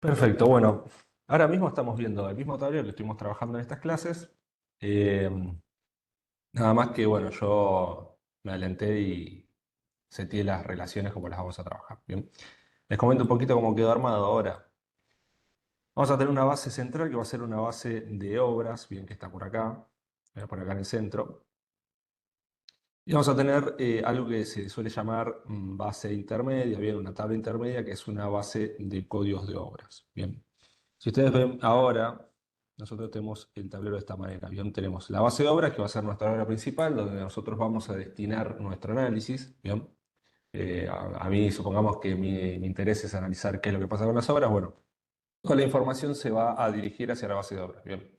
Perfecto, bueno, ahora mismo estamos viendo el mismo tablero que estuvimos trabajando en estas clases. eh, Nada más que, bueno, yo me adelanté y seteé las relaciones como las vamos a trabajar. Bien, les comento un poquito cómo quedó armado ahora. Vamos a tener una base central que va a ser una base de obras, bien que está por acá, por acá en el centro. Y vamos a tener algo que se suele llamar base intermedia, bien, una tabla intermedia que es una base de códigos de obras. Bien. Si ustedes ven ahora, nosotros tenemos el tablero de esta manera. Bien, tenemos la base de obras, que va a ser nuestra obra principal, donde nosotros vamos a destinar nuestro análisis. Bien, a mí, supongamos que mi interés es analizar qué es lo que pasa con las obras. Bueno, toda la información se va a dirigir hacia la base de obras. Bien.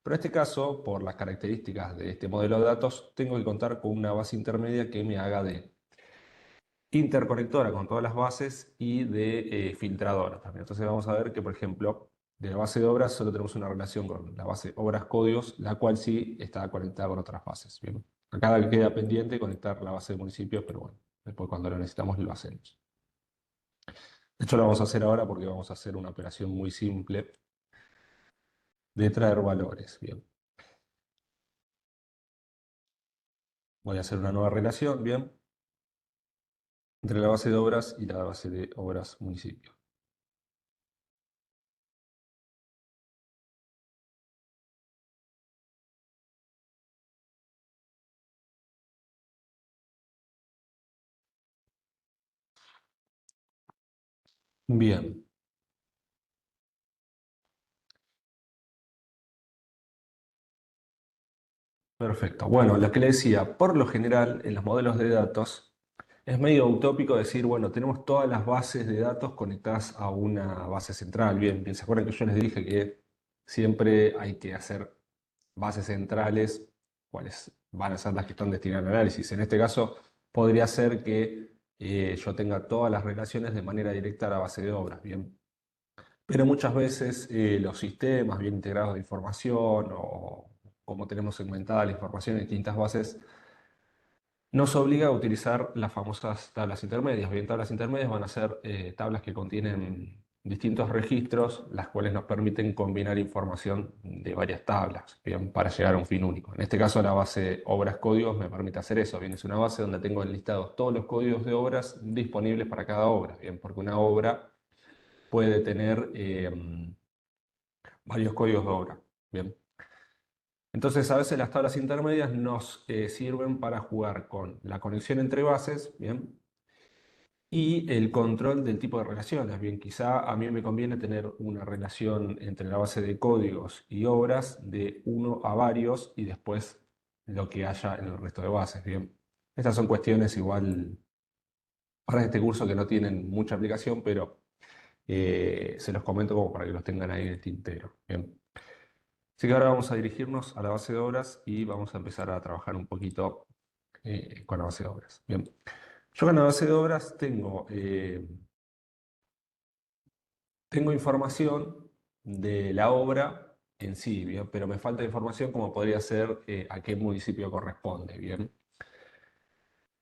Pero en este caso, por las características de este modelo de datos, tengo que contar con una base intermedia que me haga de interconectora con todas las bases y de filtradora también. Entonces vamos a ver que, por ejemplo, de la base de obras solo tenemos una relación con la base obras códigos, la cual sí está conectada con otras bases. Bien. Acá queda pendiente conectar la base de municipios, pero bueno, después cuando lo necesitamos lo hacemos. De hecho, lo vamos a hacer ahora porque vamos a hacer una operación muy simple de traer valores. Bien. Voy a hacer una nueva relación, bien, entre la base de obras y la base de obras municipio. Bien, perfecto. Bueno, lo que le decía, por lo general en los modelos de datos es medio utópico decir, bueno, tenemos todas las bases de datos conectadas a una base central. Bien, bien, ¿se acuerdan que yo les dije que siempre hay que hacer bases centrales, cuáles van a ser las que están destinadas al análisis? En este caso, podría ser que yo tenga todas las relaciones de manera directa a la base de obras. Bien. Pero muchas veces los sistemas bien integrados de información o como tenemos segmentada la información en distintas bases, nos obliga a utilizar las famosas tablas intermedias. Bien, tablas intermedias van a ser tablas que contienen distintos registros, las cuales nos permiten combinar información de varias tablas, bien, para llegar a un fin único. En este caso, la base obras códigos me permite hacer eso. Bien, es una base donde tengo enlistados todos los códigos de obras disponibles para cada obra. Bien, porque una obra puede tener varios códigos de obra. Bien. Entonces, a veces las tablas intermedias nos sirven para jugar con la conexión entre bases, ¿bien? Y el control del tipo de relaciones. Bien, quizá a mí me conviene tener una relación entre la base de códigos y obras de uno a varios y después lo que haya en el resto de bases. Bien, estas son cuestiones igual para este curso que no tienen mucha aplicación, pero se los comento como para que los tengan ahí en el tintero. Bien. Así que ahora vamos a dirigirnos a la base de obras y vamos a empezar a trabajar un poquito con la base de obras. Bien, yo con la base de obras tengo información de la obra en sí, bien, pero me falta información como podría ser a qué municipio corresponde. Bien,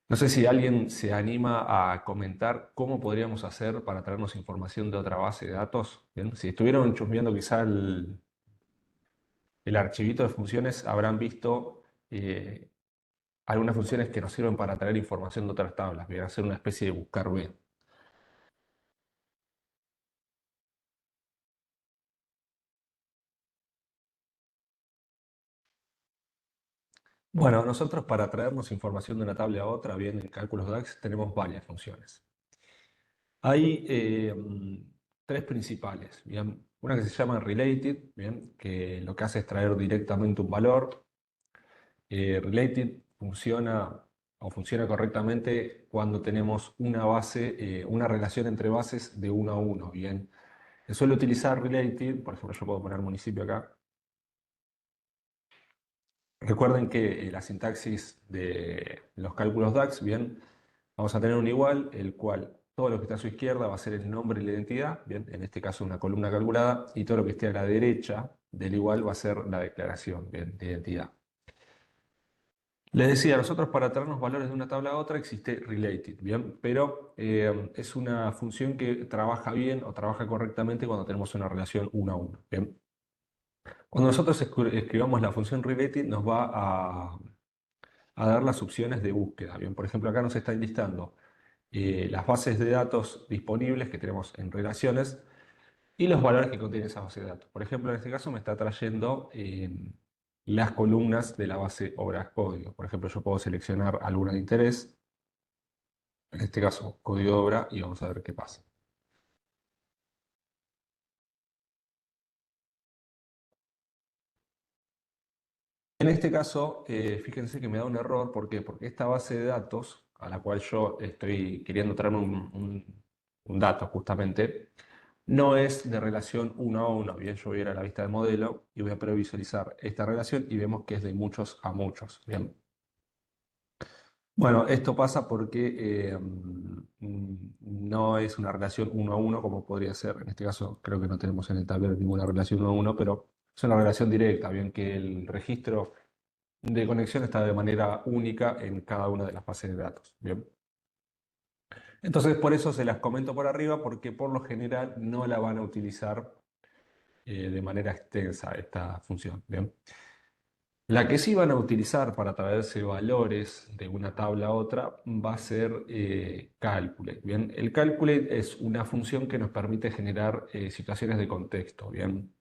no sé si alguien se anima a comentar cómo podríamos hacer para traernos información de otra base de datos. Bien, si estuvieron chusmeando quizá el archivito de funciones, habrán visto algunas funciones que nos sirven para traer información de otras tablas, viene a ser una especie de buscar B. Bueno, nosotros para traernos información de una tabla a otra, bien, en cálculos DAX tenemos varias funciones. Hay tres principales, bien. Una que se llama related, bien, que lo que hace es traer directamente un valor. Related funciona o funciona correctamente cuando tenemos una base, una relación entre bases de uno a uno, bien. Se suele utilizar related, por ejemplo, yo puedo poner municipio acá. Recuerden que la sintaxis de los cálculos DAX, bien, vamos a tener un igual, el cual todo lo que está a su izquierda va a ser el nombre y la identidad, bien, en este caso una columna calculada, y todo lo que esté a la derecha del igual va a ser la declaración, bien, de identidad. Les decía, nosotros para traernos valores de una tabla a otra existe related, ¿bien? Pero es una función que trabaja bien o trabaja correctamente cuando tenemos una relación uno a uno, ¿bien? Cuando nosotros escribamos la función related nos va a dar las opciones de búsqueda, ¿bien? Por ejemplo, acá nos está enlistando las bases de datos disponibles que tenemos en relaciones y los valores que contiene esa base de datos. Por ejemplo, en este caso me está trayendo las columnas de la base obras código. Por ejemplo, yo puedo seleccionar alguna de interés, en este caso código de obra, y vamos a ver qué pasa. En este caso, fíjense que me da un error. ¿Por qué? Porque esta base de datos, a la cual yo estoy queriendo traerme un dato justamente, no es de relación uno a uno. Bien, yo voy a ir a la vista del modelo y voy a previsualizar esta relación y vemos que es de muchos a muchos. Bien. Bueno, esto pasa porque no es una relación uno a uno como podría ser. En este caso, creo que no tenemos en el tablero ninguna relación uno a uno, pero es una relación directa. Bien, que el registro de conexión está de manera única en cada una de las bases de datos. Bien. Entonces, por eso se las comento por arriba, porque por lo general no la van a utilizar de manera extensa esta función. Bien. La que sí van a utilizar para traerse valores de una tabla a otra va a ser calculate. Bien, el calculate es una función que nos permite generar situaciones de contexto. Bien,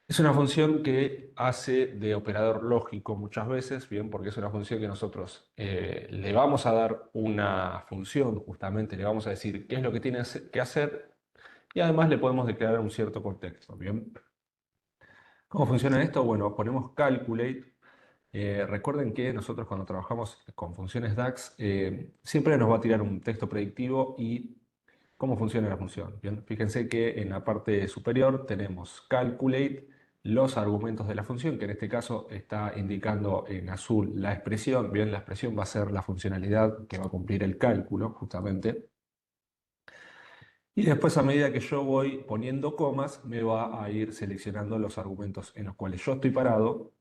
es una función que hace de operador lógico muchas veces. Bien, porque es una función que nosotros le vamos a dar una función, justamente le vamos a decir qué es lo que tiene que hacer y además le podemos declarar un cierto contexto. Bien, ¿cómo funciona esto? Bueno, ponemos calculate. Recuerden que nosotros cuando trabajamos con funciones DAX siempre nos va a tirar un texto predictivo y cómo funciona la función. Bien, fíjense que en la parte superior tenemos calculate, los argumentos de la función, que en este caso está indicando en azul la expresión. Bien, la expresión va a ser la funcionalidad que va a cumplir el cálculo justamente. Y después, a medida que yo voy poniendo comas, me va a ir seleccionando los argumentos en los cuales yo estoy parado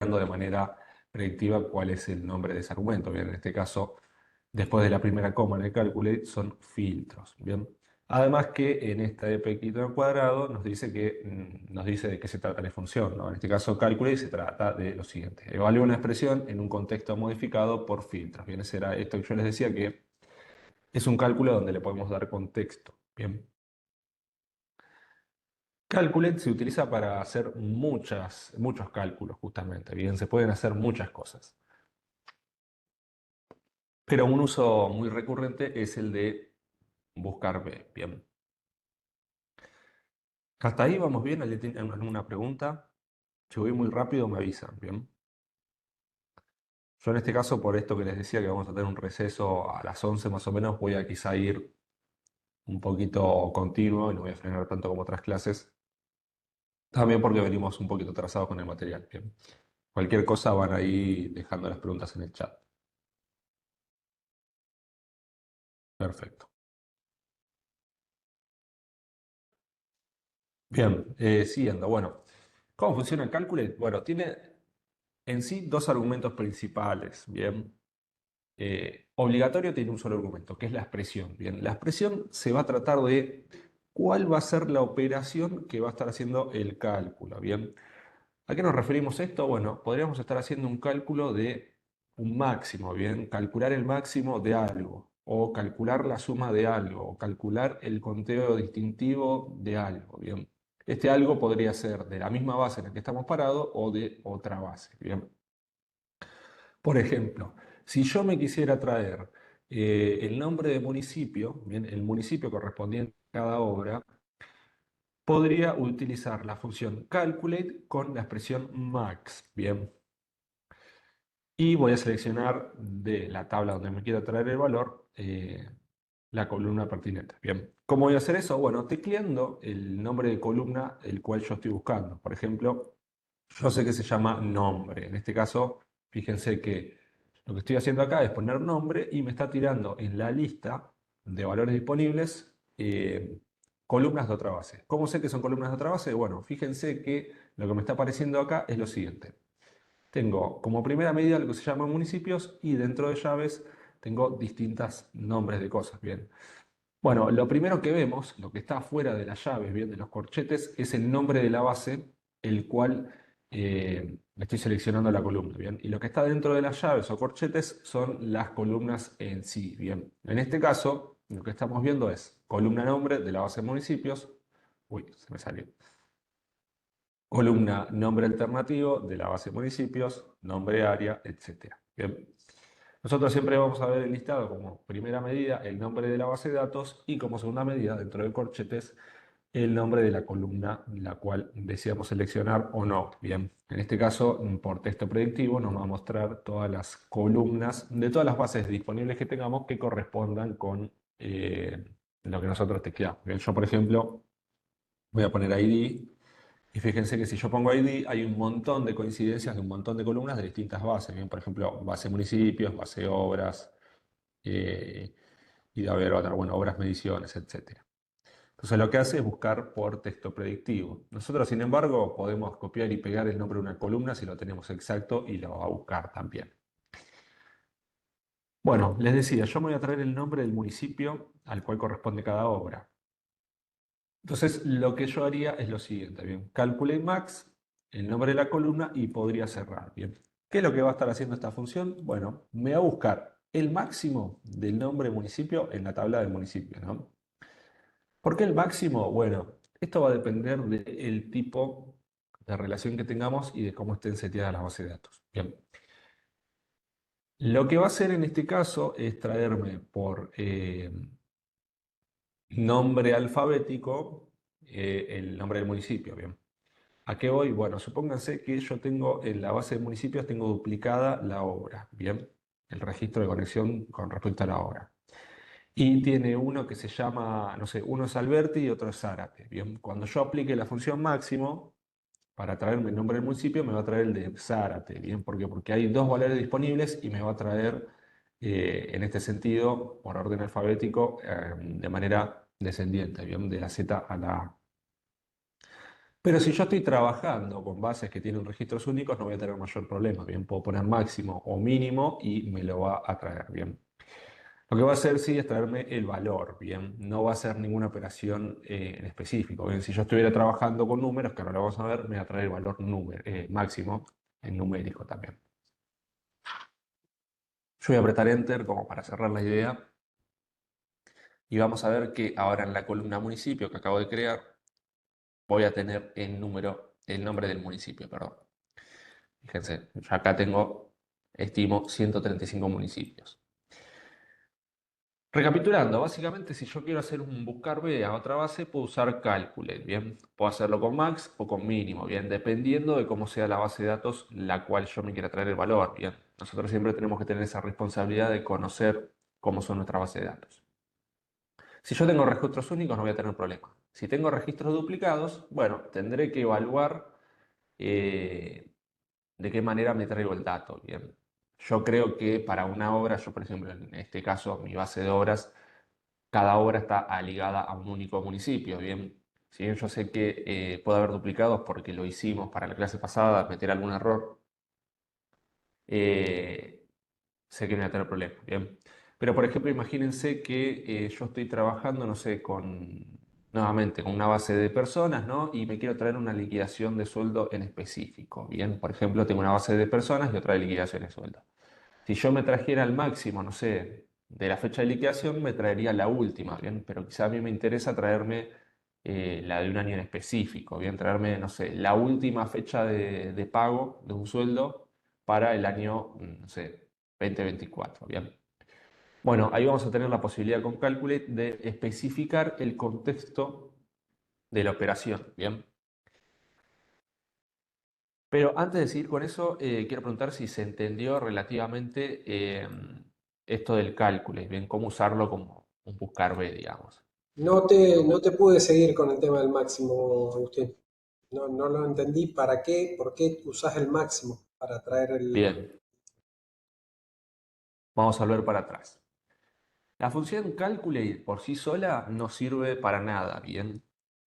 de manera predictiva cuál es el nombre de ese argumento. Bien, en este caso, después de la primera coma en el calculate, son filtros. Bien. Además que en este pequeño cuadrado nos dice nos dice de qué se trata la función, ¿no? En este caso, calculate se trata de lo siguiente: evalúa una expresión en un contexto modificado por filtros. Bien, ese era esto que yo les decía, que es un cálculo donde le podemos dar contexto. Bien. Calculate se utiliza para hacer muchos cálculos, justamente. Bien, se pueden hacer muchas cosas. Pero un uso muy recurrente es el de buscar B. Bien. Hasta ahí vamos bien. ¿Alguien tiene alguna pregunta? Si voy muy rápido, me avisan. Bien. Yo en este caso, por esto que les decía que vamos a tener un receso a las 11 más o menos, voy a quizá ir un poquito continuo y no voy a frenar tanto como otras clases. También porque venimos un poquito atrasados con el material. Bien. Cualquier cosa van ahí dejando las preguntas en el chat. Perfecto. Bien, siguiendo. Bueno, ¿cómo funciona el cálculo? Bueno, tiene en sí dos argumentos principales. Bien. Obligatorio tiene un solo argumento, que es la expresión. Bien, la expresión se va a tratar de cuál va a ser la operación que va a estar haciendo el cálculo. Bien, ¿a qué nos referimos esto? Bueno, podríamos estar haciendo un cálculo de un máximo. Bien, calcular el máximo de algo, o calcular la suma de algo, o calcular el conteo distintivo de algo. Bien, este algo podría ser de la misma base en la que estamos parados o de otra base. Bien. Por ejemplo, si yo me quisiera traer el nombre de municipio, bien, el municipio correspondiente a cada obra, podría utilizar la función calculate con la expresión max. Bien, y voy a seleccionar de la tabla donde me quiero traer el valor la columna pertinente. Bien, ¿cómo voy a hacer eso? Bueno, tecleando el nombre de columna el cual yo estoy buscando. Por ejemplo, yo sé que se llama nombre. En este caso, fíjense que lo que estoy haciendo acá es poner nombre y me está tirando en la lista de valores disponibles columnas de otra base. ¿Cómo sé que son columnas de otra base? Bueno, fíjense que lo que me está apareciendo acá es lo siguiente. Tengo como primera medida lo que se llama municipios y dentro de llaves tengo distintos nombres de cosas, bien. Bueno, lo primero que vemos, lo que está afuera de las llaves, bien, de los corchetes, es el nombre de la base, el cual estoy seleccionando la columna, bien. Y lo que está dentro de las llaves o corchetes son las columnas en sí, bien. En este caso, lo que estamos viendo es columna nombre de la base municipios. Uy, se me salió. Columna nombre alternativo de la base municipios, nombre área, etcétera. Bien. Nosotros siempre vamos a ver el listado como primera medida el nombre de la base de datos y como segunda medida dentro de corchetes el nombre de la columna la cual deseamos seleccionar o no. Bien, en este caso por texto predictivo nos va a mostrar todas las columnas de todas las bases disponibles que tengamos que correspondan con lo que nosotros tecleamos. Bien, yo por ejemplo voy a poner ID. Y fíjense que si yo pongo ID, hay un montón de coincidencias de un montón de columnas de distintas bases. Bien, por ejemplo, base municipios, base obras, eh, y de haber otra, bueno, obras, mediciones, etcétera. Entonces lo que hace es buscar por texto predictivo. Nosotros, sin embargo, podemos copiar y pegar el nombre de una columna si lo tenemos exacto y lo va a buscar también. Bueno, les decía, yo me voy a traer el nombre del municipio al cual corresponde cada obra. Entonces, lo que yo haría es lo siguiente, bien, calculate max, el nombre de la columna y podría cerrar, bien. ¿Qué es lo que va a estar haciendo esta función? Bueno, me va a buscar el máximo del nombre municipio en la tabla del municipio, ¿no? ¿Por qué el máximo? Bueno, esto va a depender del tipo de relación que tengamos y de cómo estén seteadas las bases de datos. Bien. Lo que va a hacer en este caso es traerme por nombre alfabético el nombre del municipio, bien. ¿A qué voy? Bueno, supónganse que yo tengo en la base de municipios, tengo duplicada la obra, ¿bien? El registro de conexión con respecto a la obra. Y tiene uno que se llama, no sé, uno es Alberti y otro es Zárate, ¿bien? Cuando yo aplique la función máximo, para traerme el nombre del municipio, me va a traer el de Zárate, ¿bien? ¿Por qué? Porque hay dos valores disponibles y me va a traer, en este sentido, por orden alfabético, de manera descendiente, ¿bien? De la Z a la A. Pero si yo estoy trabajando con bases que tienen registros únicos, no voy a tener mayor problema. Bien, puedo poner máximo o mínimo y me lo va a traer. Bien, lo que va a hacer sí es traerme el valor. Bien, no va a ser ninguna operación en específico. Bien, si yo estuviera trabajando con números, que ahora lo vamos a ver, me va a traer el valor máximo en numérico también. Yo voy a apretar Enter como para cerrar la idea y vamos a ver que ahora en la columna municipio que acabo de crear voy a tener el nombre del municipio, perdón. Fíjense, yo acá tengo, estimo, 135 municipios. Recapitulando, básicamente si yo quiero hacer un buscar B a otra base, puedo usar Calculate, ¿bien? Puedo hacerlo con max o con mínimo, ¿bien? Dependiendo de cómo sea la base de datos la cual yo me quiera traer el valor, ¿bien? Nosotros siempre tenemos que tener esa responsabilidad de conocer cómo son nuestras bases de datos. Si yo tengo registros únicos, no voy a tener problema. Si tengo registros duplicados, bueno, tendré que evaluar eh, de qué manera me traigo el dato, ¿bien? Yo creo que para una obra, yo por ejemplo, en este caso, mi base de obras, cada obra está ligada a un único municipio, ¿bien? Si bien yo sé que puede haber duplicados porque lo hicimos para la clase pasada, meter algún error, eh, sé que no voy a tener problemas, ¿bien? Pero por ejemplo, imagínense que yo estoy trabajando, no sé, nuevamente, con una base de personas, ¿no? Y me quiero traer una liquidación de sueldo en específico, ¿bien? Por ejemplo, tengo una base de personas y otra de liquidación de sueldo. Si yo me trajera al máximo, no sé, de la fecha de liquidación, me traería la última, ¿bien? Pero quizá a mí me interesa traerme la de un año en específico, ¿bien? Traerme, no sé, la última fecha de pago de un sueldo para el año, no sé, 2024, ¿bien? Bueno, ahí vamos a tener la posibilidad con Calculate de especificar el contexto de la operación, ¿bien? Pero antes de seguir con eso, quiero preguntar si se entendió relativamente esto del cálculo, bien, cómo usarlo como un buscar B, digamos. No te pude seguir con el tema del máximo, Agustín. No lo entendí. ¿Para qué? ¿Por qué usás el máximo para traer el... Bien, vamos a volver para atrás. La función calculate por sí sola no sirve para nada, bien.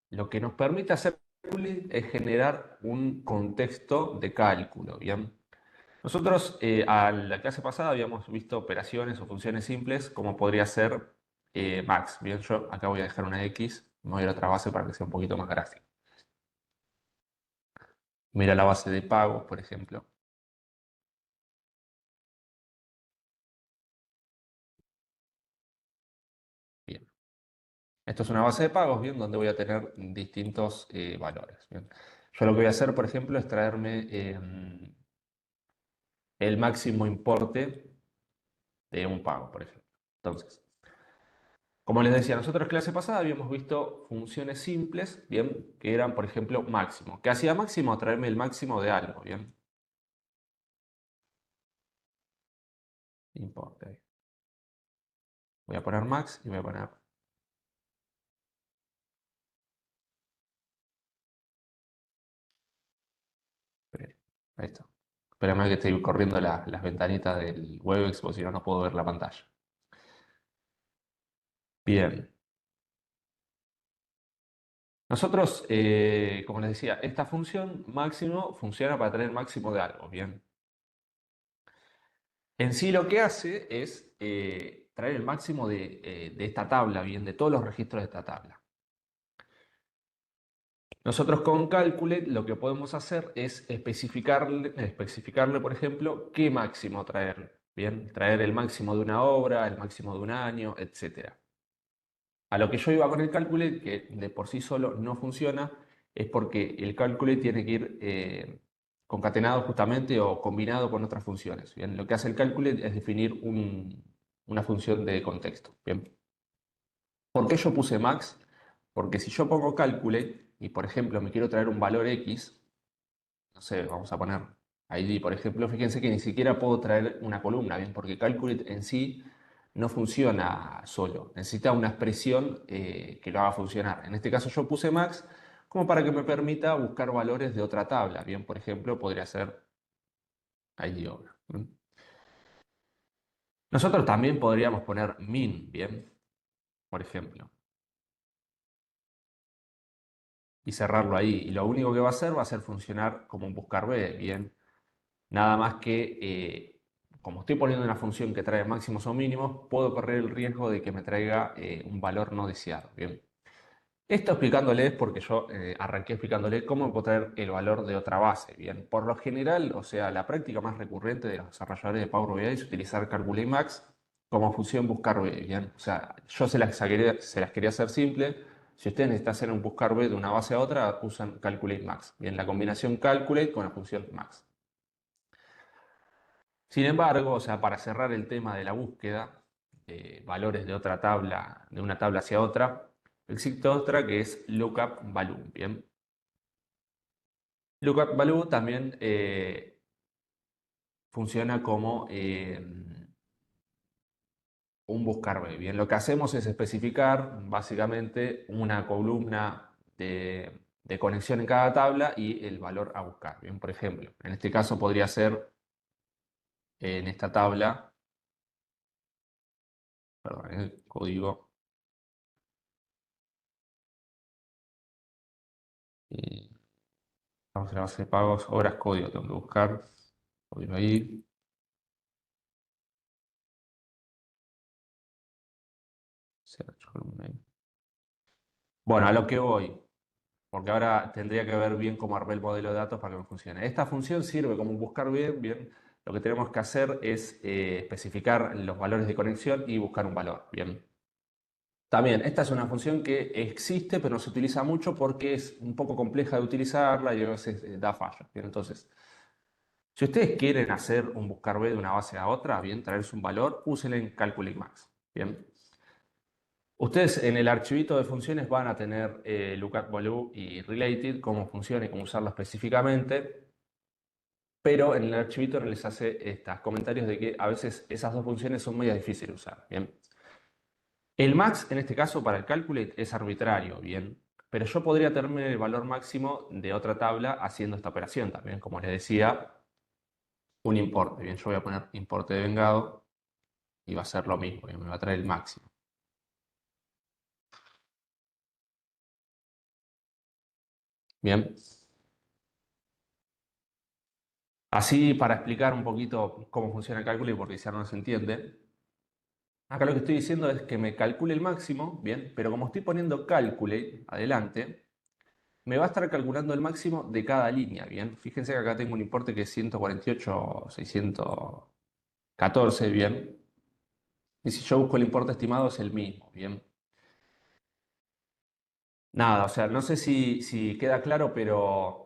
Lo que nos permite hacer calculate es generar un contexto de cálculo, bien. Nosotros a la clase pasada habíamos visto operaciones o funciones simples como podría ser max. Bien, yo acá voy a dejar una X, me voy a ir a otra base para que sea un poquito más gráfico. Mira la base de pagos, por ejemplo. Bien. Esto es una base de pagos, bien, donde voy a tener distintos valores. Bien. Yo lo que voy a hacer, por ejemplo, es traerme el máximo importe de un pago, por ejemplo. Entonces, como les decía, nosotros en clase pasada habíamos visto funciones simples, bien, que eran, por ejemplo, máximo. ¿Qué hacía máximo? Traerme el máximo de algo, bien. Importe. Ahí. Voy a poner max y voy a poner. Ahí está. Espérame que estoy corriendo las ventanitas del Webex, porque si no, no puedo ver la pantalla. Bien. Nosotros, como les decía, esta función máximo funciona para tener máximo de algo, bien. En sí lo que hace es traer el máximo de esta tabla, bien, de todos los registros de esta tabla. Nosotros con Calculate lo que podemos hacer es especificarle, por ejemplo, qué máximo traer, bien, traer el máximo de una obra, el máximo de un año, etcétera. A lo que yo iba con el Calculate, que de por sí solo no funciona, es porque el Calculate tiene que ir concatenado justamente o combinado con otras funciones. Bien, lo que hace el Calculate es definir una función de contexto. Bien, ¿por qué yo puse max? Porque si yo pongo Calculate y, por ejemplo, me quiero traer un valor X, no sé, vamos a poner ID, por ejemplo, fíjense que ni siquiera puedo traer una columna, ¿bien? Porque Calculate en sí no funciona solo, necesita una expresión que lo haga funcionar. En este caso yo puse max como para que me permita buscar valores de otra tabla, ¿bien? Por ejemplo, podría ser ID obra. ¿Mm? Nosotros también podríamos poner min, ¿bien? Por ejemplo, y cerrarlo ahí. Y lo único que va a ser funcionar como un buscar B, ¿bien? Nada más que, como estoy poniendo una función que trae máximos o mínimos, puedo correr el riesgo de que me traiga un valor no deseado. Bien. Esto explicándole es porque yo arranqué explicándole cómo puedo traer el valor de otra base. Bien, por lo general, o sea, la práctica más recurrente de los desarrolladores de Power BI es utilizar Calculate Max como función buscar B. Bien, o sea, yo se las quería hacer simple. Si ustedes necesitan hacer un buscar B de una base a otra, usan Calculate Max. Bien, la combinación Calculate con la función Max. Sin embargo, o sea, para cerrar el tema de la búsqueda de valores de otra tabla, de una tabla hacia otra, existe otra que es lookup value. Bien, lookup value también funciona como un buscar B. Bien, lo que hacemos es especificar básicamente una columna de conexión en cada tabla y el valor a buscar. Bien, por ejemplo, en este caso podría ser en esta tabla, perdón, el código. eh, Vamos a la base de pagos, obras código, tengo que buscar código ahí. Search column name. Bueno, a lo que voy, porque ahora tendría que ver bien cómo armé el modelo de datos para que me funcione. Esta función sirve como un buscar bien, bien. Lo que tenemos que hacer es especificar los valores de conexión y buscar un valor, bien. También, esta es una función que existe, pero no se utiliza mucho porque es un poco compleja de utilizarla y a veces da fallos. Bien, entonces, si ustedes quieren hacer un buscar B de una base a otra, bien, traerse un valor, úsenlo en Calculate Max. Bien. Ustedes en el archivito de funciones van a tener lookup value y related, cómo funciona y cómo usarlo específicamente, pero en el archivito les hace estos comentarios de que a veces esas dos funciones son muy difíciles de usar. Bien. El max en este caso para el calculate es arbitrario, bien, pero yo podría tener el valor máximo de otra tabla haciendo esta operación también, como les decía, un importe. Bien, yo voy a poner importe de vengado y va a ser lo mismo, bien, me va a traer el máximo. Bien. Así, para explicar un poquito cómo funciona el cálculo y por qué no se entiende, acá lo que estoy diciendo es que me calcule el máximo, bien, pero como estoy poniendo calculate adelante, me va a estar calculando el máximo de cada línea, bien. Fíjense que acá tengo un importe que es 148.614, bien. Y si yo busco el importe estimado es el mismo, bien. Nada, o sea, no sé si queda claro, pero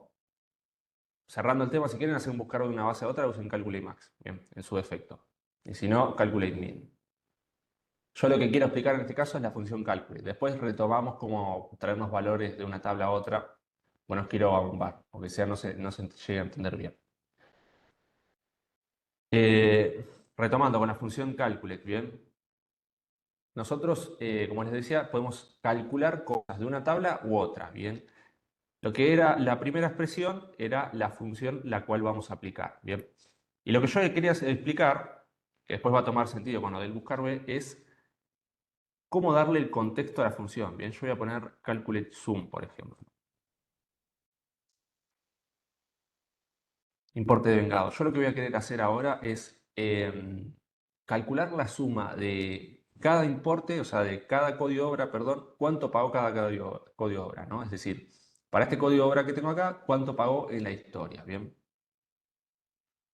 cerrando el tema, si quieren hacer un buscar de una base a otra, usen Calculate Max, bien, en su defecto. Y si no, Calculate Min. Yo lo que quiero explicar en este caso es la función Calculate. Después retomamos cómo traernos valores de una tabla a otra. Bueno, os quiero abombar, porque sea no se llegue a entender bien. Retomando con la función calculate, ¿bien? Nosotros, como les decía, podemos calcular cosas de una tabla u otra, ¿bien? Lo que era la primera expresión era la función la cual vamos a aplicar, ¿bien? Y lo que yo quería explicar, que después va a tomar sentido con lo del buscar B, es cómo darle el contexto a la función, ¿bien? Yo voy a poner calculate sum, por ejemplo. Importe de vengado. Yo lo que voy a querer hacer ahora es calcular la suma de cada importe, o sea, de cada código de obra, perdón, cuánto pagó cada código de obra, ¿no? Es decir, para este código de obra que tengo acá, cuánto pagó en la historia, ¿bien?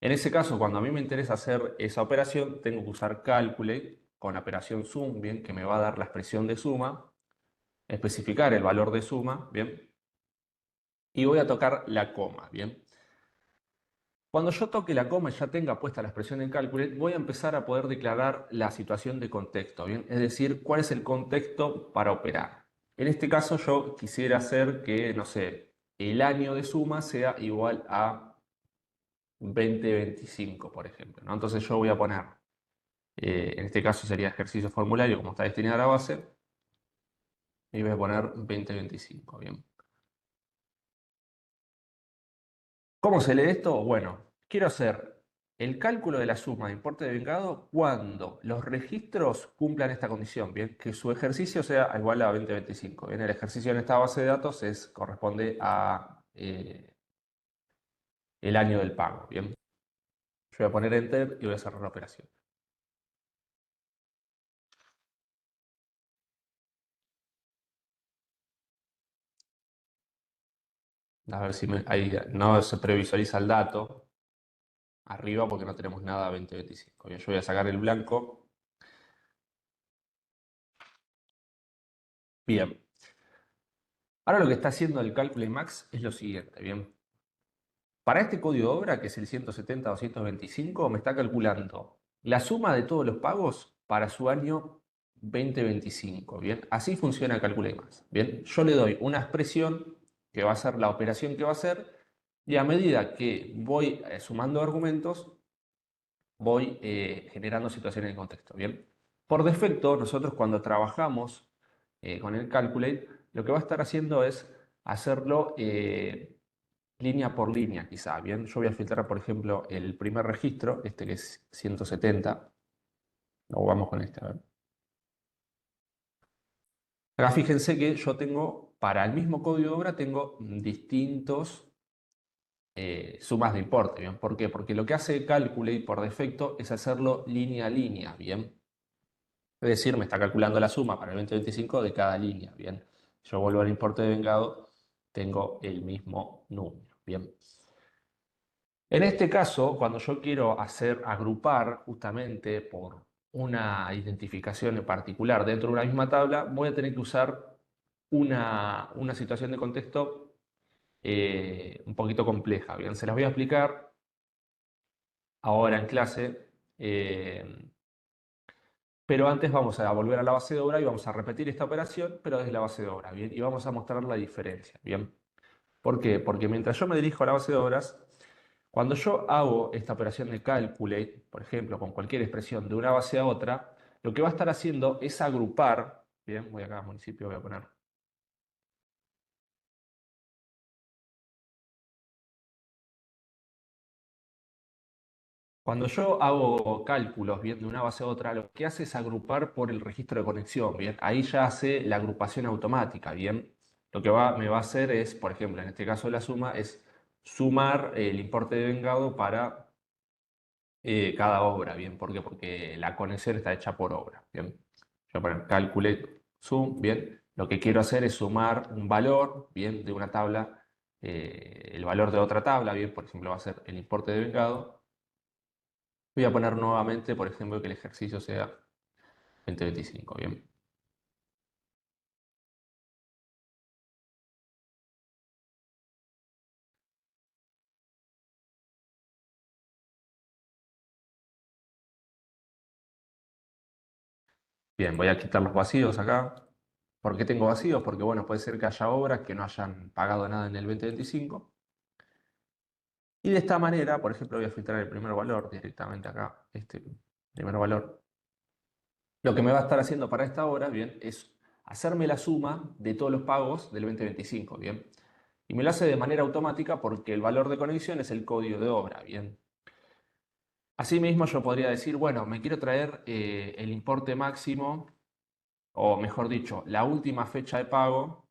En ese caso, cuando a mí me interesa hacer esa operación, tengo que usar calculate con la operación sum, ¿bien? Que me va a dar la expresión de suma, especificar el valor de suma, ¿bien? Y voy a tocar la coma, ¿bien? Cuando yo toque la coma y ya tenga puesta la expresión en calculate, voy a empezar a poder declarar la situación de contexto, ¿bien? Es decir, cuál es el contexto para operar. En este caso yo quisiera hacer que, no sé, el año de suma sea igual a 2025, por ejemplo, ¿no? Entonces yo voy a poner, en este caso sería ejercicio formulario, como está destinada a la base, y voy a poner 2025, ¿bien? ¿Cómo se lee esto? Bueno, quiero hacer el cálculo de la suma de importe de vengado cuando los registros cumplan esta condición, ¿bien? Que su ejercicio sea igual a 2025. Bien, el ejercicio en esta base de datos corresponde a el año del pago, ¿bien? Yo voy a poner Enter y voy a cerrar la operación. A ver si ahí no se previsualiza el dato arriba porque no tenemos nada a 2025. Bien, yo voy a sacar el blanco. Bien. Ahora lo que está haciendo el cálculo Max es lo siguiente, ¿bien? Para este código de obra, que es el 170-225, me está calculando la suma de todos los pagos para su año 2025. Bien, así funciona Calcula Más. Bien, yo le doy una expresión que va a ser la operación que va a hacer, y a medida que voy sumando argumentos, voy generando situaciones de contexto. Bien, por defecto, nosotros cuando trabajamos con el Calculate, lo que va a estar haciendo es hacerlo línea por línea, quizá. Bien, yo voy a filtrar, por ejemplo, el primer registro, este que es 170. O vamos con este, a ver. Acá fíjense que yo tengo, para el mismo código de obra, tengo distintos sumas de importe, ¿bien? ¿Por qué? Porque lo que hace Calculate por defecto es hacerlo línea a línea, ¿bien? Es decir, me está calculando la suma para el 2025 de cada línea, ¿bien? Yo vuelvo al importe de vengado, tengo el mismo número, ¿bien? En este caso, cuando yo quiero hacer agrupar justamente por una identificación en particular dentro de una misma tabla, voy a tener que usar una situación de contexto un poquito compleja. Bien, se las voy a explicar ahora en clase, pero antes vamos a volver a la base de obra y vamos a repetir esta operación, pero desde la base de obra, ¿bien? Y vamos a mostrar la diferencia, ¿bien? ¿Por qué? Porque mientras yo me dirijo a la base de obras, cuando yo hago esta operación de calculate, por ejemplo, con cualquier expresión de una base a otra, lo que va a estar haciendo es agrupar, bien, voy acá a municipio, voy a poner. Cuando yo hago cálculos, bien, de una base a otra, lo que hace es agrupar por el registro de conexión, bien. Ahí ya hace la agrupación automática, bien. Lo que me va a hacer es, por ejemplo, en este caso de la suma, es sumar el importe devengado para cada obra, ¿bien? ¿Por qué? Porque la conexión está hecha por obra, ¿bien? Yo poner calculate sum, ¿bien? Lo que quiero hacer es sumar un valor, ¿bien? De una tabla, el valor de otra tabla, ¿bien? Por ejemplo, va a ser el importe devengado. Voy a poner nuevamente, por ejemplo, que el ejercicio sea 2025, ¿bien? Bien, voy a quitar los vacíos acá. ¿Por qué tengo vacíos? Porque, bueno, puede ser que haya obras que no hayan pagado nada en el 2025. Y de esta manera, por ejemplo, voy a filtrar el primer valor directamente acá, este primer valor. Lo que me va a estar haciendo para esta hora, bien, es hacerme la suma de todos los pagos del 2025, bien. Y me lo hace de manera automática porque el valor de conexión es el código de obra, bien. Asimismo, yo podría decir, bueno, me quiero traer el importe máximo, o mejor dicho, la última fecha de pago.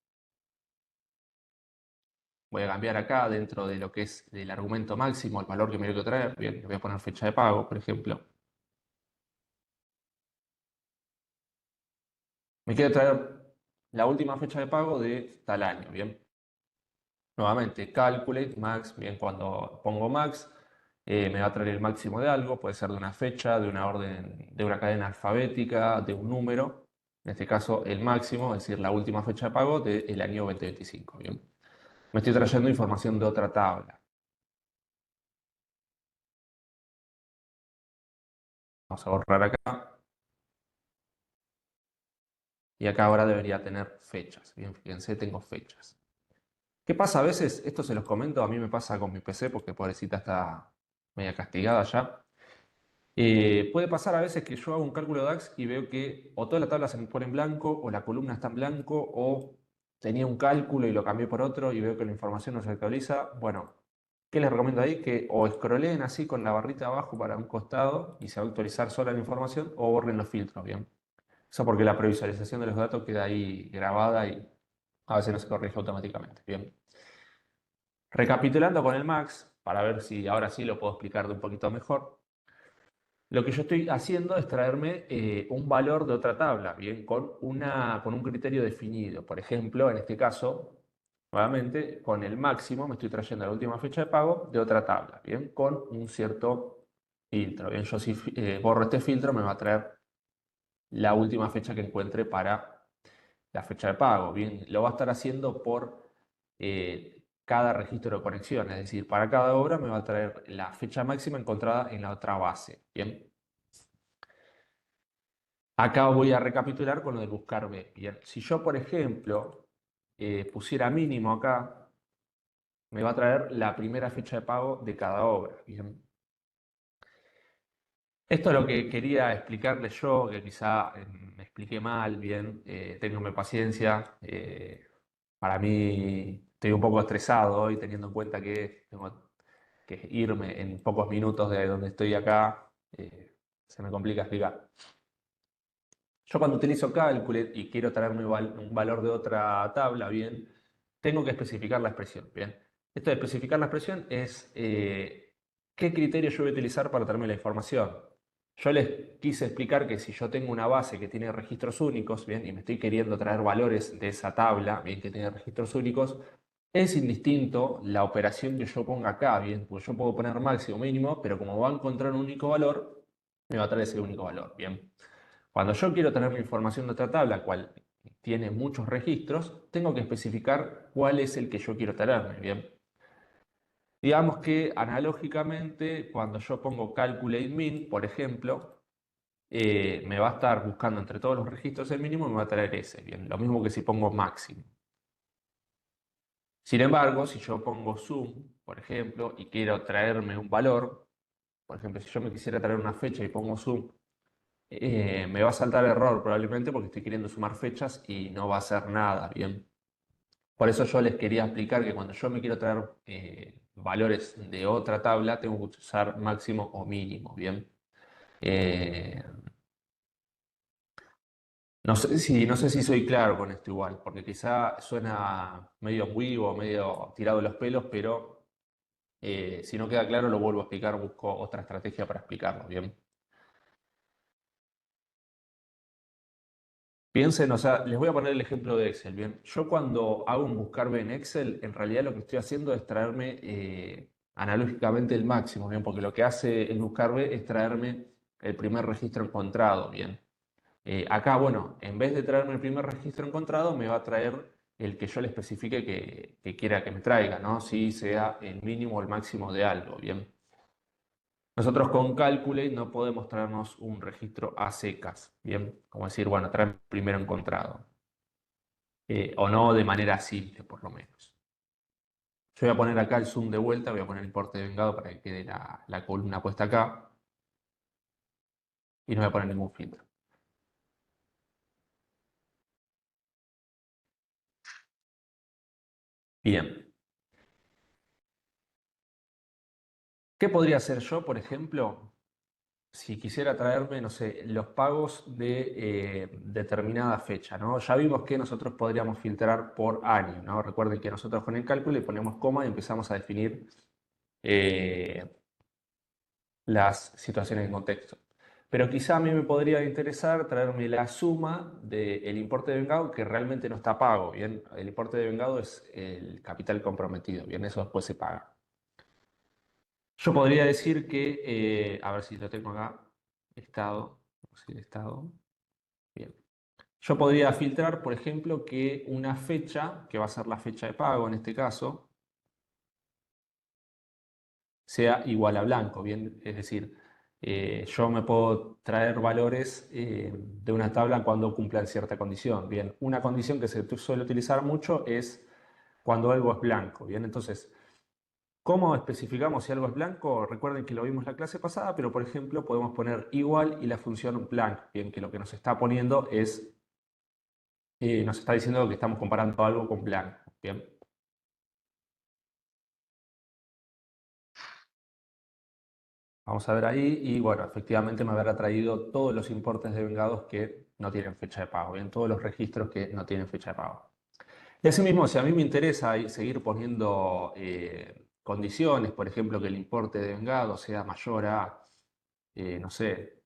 Voy a cambiar acá dentro de lo que es el argumento máximo, el valor que me quiero traer. Bien, le voy a poner fecha de pago, por ejemplo. Me quiero traer la última fecha de pago de tal año, bien. Nuevamente, calculate max, bien, cuando pongo max, me va a traer el máximo de algo, puede ser de una fecha, de una orden, de una cadena alfabética, de un número. En este caso, el máximo, es decir, la última fecha de pago del año 2025, bien. Me estoy trayendo información de otra tabla. Vamos a borrar acá. Y acá ahora debería tener fechas. Bien, fíjense, tengo fechas. ¿Qué pasa a veces? Esto se los comento, a mí me pasa con mi PC porque pobrecita está media castigada ya. Puede pasar a veces que yo hago un cálculo de DAX y veo que o toda la tabla se me pone en blanco o la columna está en blanco o tenía un cálculo y lo cambié por otro y veo que la información no se actualiza. Bueno, ¿qué les recomiendo ahí? Que o scrolleen así con la barrita abajo para un costado y se va a actualizar sola la información o borren los filtros, ¿bien? Eso porque la previsualización de los datos queda ahí grabada y a veces no se corrige automáticamente. Bien. Recapitulando con el Max, para ver si ahora sí lo puedo explicar de un poquito mejor. Lo que yo estoy haciendo es traerme un valor de otra tabla, bien, con un criterio definido. Por ejemplo, en este caso, nuevamente, con el máximo me estoy trayendo la última fecha de pago de otra tabla, bien, con un cierto filtro. Bien, yo si borro este filtro me va a traer la última fecha que encuentre para la fecha de pago. Bien, lo va a estar haciendo por cada registro de conexión, es decir, para cada obra me va a traer la fecha máxima encontrada en la otra base. Bien, acá voy a recapitular con lo de buscar B. Bien, si yo, por ejemplo, pusiera mínimo acá, me va a traer la primera fecha de pago de cada obra. Bien. Esto es lo que quería explicarles yo, que quizá me expliqué mal, bien, ténganme paciencia. Para mí estoy un poco estresado hoy, teniendo en cuenta que tengo que irme en pocos minutos de donde estoy acá, se me complica explicar. Yo cuando utilizo Calculate y quiero traerme un valor de otra tabla, bien, tengo que especificar la expresión, bien. Esto de especificar la expresión es qué criterio yo voy a utilizar para traerme la información. Yo les quise explicar que si yo tengo una base que tiene registros únicos, bien, y me estoy queriendo traer valores de esa tabla, bien, que tiene registros únicos, es indistinto la operación que yo ponga acá, bien, porque yo puedo poner máximo o mínimo, pero como va a encontrar un único valor, me va a traer ese único valor, bien. Cuando yo quiero tener mi información de otra tabla, cual tiene muchos registros, tengo que especificar cuál es el que yo quiero tenerme, bien. Digamos que analógicamente, cuando yo pongo calculate min, por ejemplo, me va a estar buscando entre todos los registros el mínimo y me va a traer ese, bien. Lo mismo que si pongo máximo. Sin embargo, si yo pongo sum, por ejemplo, y quiero traerme un valor, por ejemplo, si yo me quisiera traer una fecha y pongo sum, me va a saltar error probablemente porque estoy queriendo sumar fechas y no va a hacer nada, bien. Por eso yo les quería explicar que cuando yo me quiero traer valores de otra tabla, tengo que usar máximo o mínimo, bien. Eh, no sé si soy claro con esto igual, porque quizá suena medio ambiguo, medio tirado de los pelos, pero Si no queda claro, lo vuelvo a explicar, busco otra estrategia para explicarlo, ¿bien? Piensen, o sea, les voy a poner el ejemplo de Excel, ¿bien? Yo cuando hago un buscar en Excel, en realidad lo que estoy haciendo es traerme analógicamente el máximo, ¿bien? Porque lo que hace el buscar es traerme el primer registro encontrado, ¿bien? Acá, bueno, en vez de traerme el primer registro encontrado, me va a traer el que yo le especifique que quiera que me traiga, ¿no? Si sea el mínimo o el máximo de algo, ¿bien? Nosotros con Calculate no podemos traernos un registro a secas, ¿bien? Como decir, bueno, trae primero encontrado. O no de manera simple, por lo menos. Yo voy a poner acá el zoom de vuelta, voy a poner importe de vengado para que quede la columna puesta acá y no voy a poner ningún filtro. Bien. ¿Qué podría hacer yo, por ejemplo, si quisiera traerme, no sé, los pagos de determinada fecha, ¿no? Ya vimos que nosotros podríamos filtrar por año, ¿no? Recuerden que nosotros con el cálculo le ponemos coma y empezamos a definir eh, las situaciones en contexto. Pero quizá a mí me podría interesar traerme la suma del importe de vengado que realmente no está pago, ¿bien? El importe de vengado es el capital comprometido, ¿bien? Eso después se paga. Yo podría decir que, a ver si lo tengo acá, estado, sí, estado, bien. Yo podría filtrar, por ejemplo, que una fecha, que va a ser la fecha de pago en este caso, sea igual a blanco, ¿bien? Es decir, yo me puedo traer valores de una tabla cuando cumplan cierta condición, ¿bien? Una condición que se suele utilizar mucho es cuando algo es blanco, ¿bien? Entonces, ¿cómo especificamos si algo es blanco? Recuerden que lo vimos la clase pasada, pero por ejemplo podemos poner igual y la función blank, bien, que lo que nos está poniendo es, nos está diciendo que estamos comparando algo con blanco, bien. Vamos a ver ahí y bueno, efectivamente me habrá traído todos los importes de vengados que no tienen fecha de pago, bien, todos los registros que no tienen fecha de pago. Y asimismo, si a mí me interesa ahí seguir poniendo condiciones, por ejemplo, que el importe de vengado sea mayor a, no sé,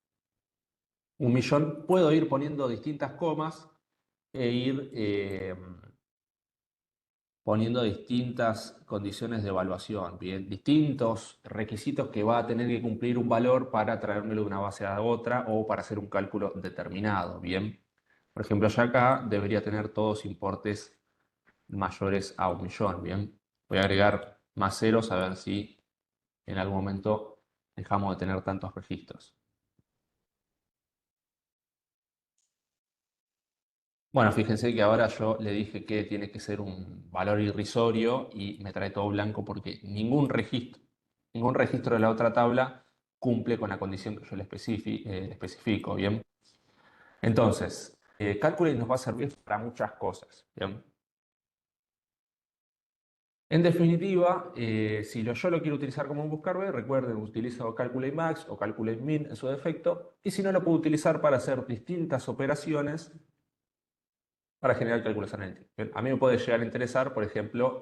1 millón, puedo ir poniendo distintas comas e ir poniendo distintas condiciones de evaluación, bien, distintos requisitos que va a tener que cumplir un valor para traérmelo de una base a otra o para hacer un cálculo determinado, bien. Por ejemplo, ya acá debería tener todos importes mayores a 1 millón, bien. Voy a agregar más ceros a ver si en algún momento dejamos de tener tantos registros. Bueno, fíjense que ahora yo le dije que tiene que ser un valor irrisorio y me trae todo blanco porque ningún registro de la otra tabla cumple con la condición que yo le especifico, ¿bien? Entonces, Calculate nos va a servir para muchas cosas, ¿bien? En definitiva, si yo lo quiero utilizar como un buscar B, recuerden, utilizo Calculate Max o Calculate Min en su defecto, y si no, lo puedo utilizar para hacer distintas operaciones para generar cálculos analíticos. Bien, a mí me puede llegar a interesar, por ejemplo,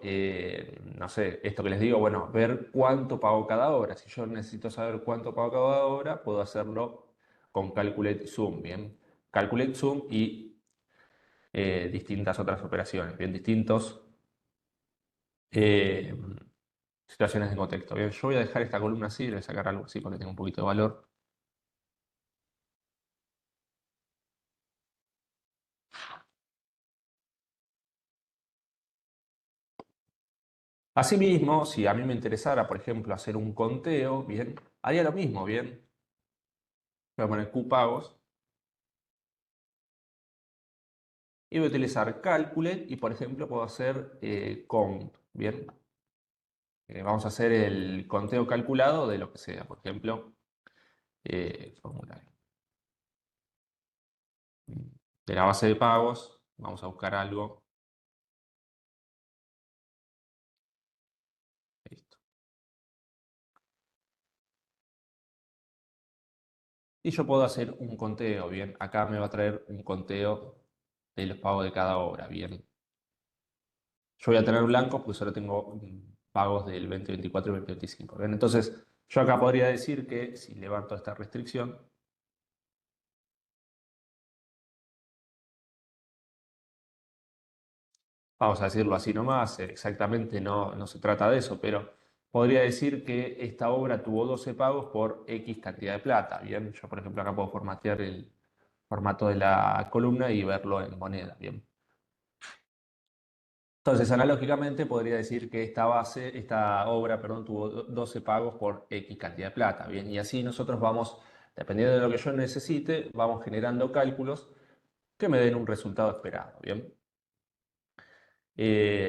no sé, esto que les digo, bueno, ver cuánto pago cada hora. Si yo necesito saber cuánto pago cada hora, puedo hacerlo con Calculate Zoom, ¿bien? Calculate Zoom y distintas otras operaciones, bien, distintos eh, situaciones de contexto. Bien, yo voy a dejar esta columna así, le voy a sacar algo así porque tenga un poquito de valor. Asimismo, si a mí me interesara, por ejemplo, hacer un conteo, bien, haría lo mismo, bien. Voy a poner Q pagos y voy a utilizar Calculate y, por ejemplo, puedo hacer count, bien. Vamos a hacer el conteo calculado de lo que sea, por ejemplo, formulario. De la base de pagos, vamos a buscar algo. Listo. Y yo puedo hacer un conteo, bien. Acá me va a traer un conteo de los pagos de cada obra, bien. Yo voy a tener blancos porque solo tengo pagos del 2024 y 2025. Bien, entonces, yo acá podría decir que si levanto esta restricción, vamos a decirlo así nomás, exactamente no se trata de eso, pero podría decir que esta obra tuvo 12 pagos por X cantidad de plata. Bien, yo por ejemplo acá puedo formatear el formato de la columna y verlo en moneda. Bien. Entonces, analógicamente podría decir que esta obra, perdón, tuvo 12 pagos por X cantidad de plata. Bien, y así nosotros vamos, dependiendo de lo que yo necesite, vamos generando cálculos que me den un resultado esperado. Bien.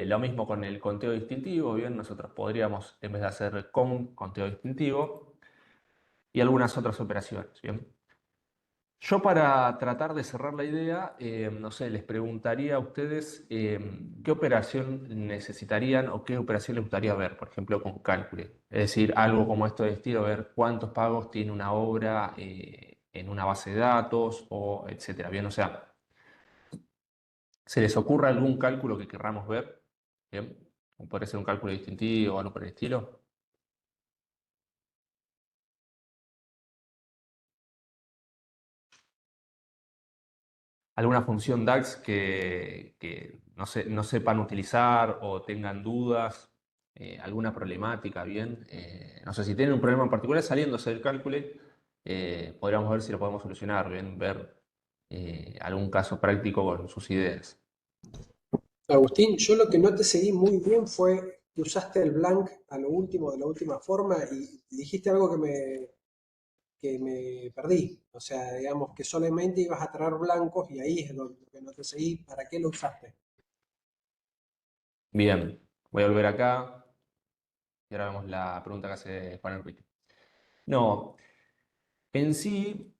Lo mismo con el conteo distintivo, bien, nosotros podríamos, en vez de hacer con conteo distintivo y algunas otras operaciones, bien. Yo para tratar de cerrar la idea, no sé, les preguntaría a ustedes qué operación necesitarían o qué operación les gustaría ver, por ejemplo, con cálculo. Es decir, algo como esto de estilo, ver cuántos pagos tiene una obra en una base de datos o etcétera. Bien, o sea, ¿se les ocurre algún cálculo que querramos ver? Bien, o puede ser un cálculo distintivo o algo por el estilo. ¿Alguna función DAX que no sepan utilizar o tengan dudas? ¿Alguna problemática? Bien, no sé si tienen un problema en particular saliéndose del cálculo, podríamos ver si lo podemos solucionar, bien, ver algún caso práctico con sus ideas. Agustín, yo lo que no te seguí muy bien fue que usaste el blank a lo último, de la última forma, y dijiste algo que me perdí. O sea, digamos que solamente ibas a traer blancos y ahí es donde que no te seguí. ¿Para qué lo usaste? Bien, voy a volver acá y ahora vemos la pregunta que hace Juan Enrique. No, en sí,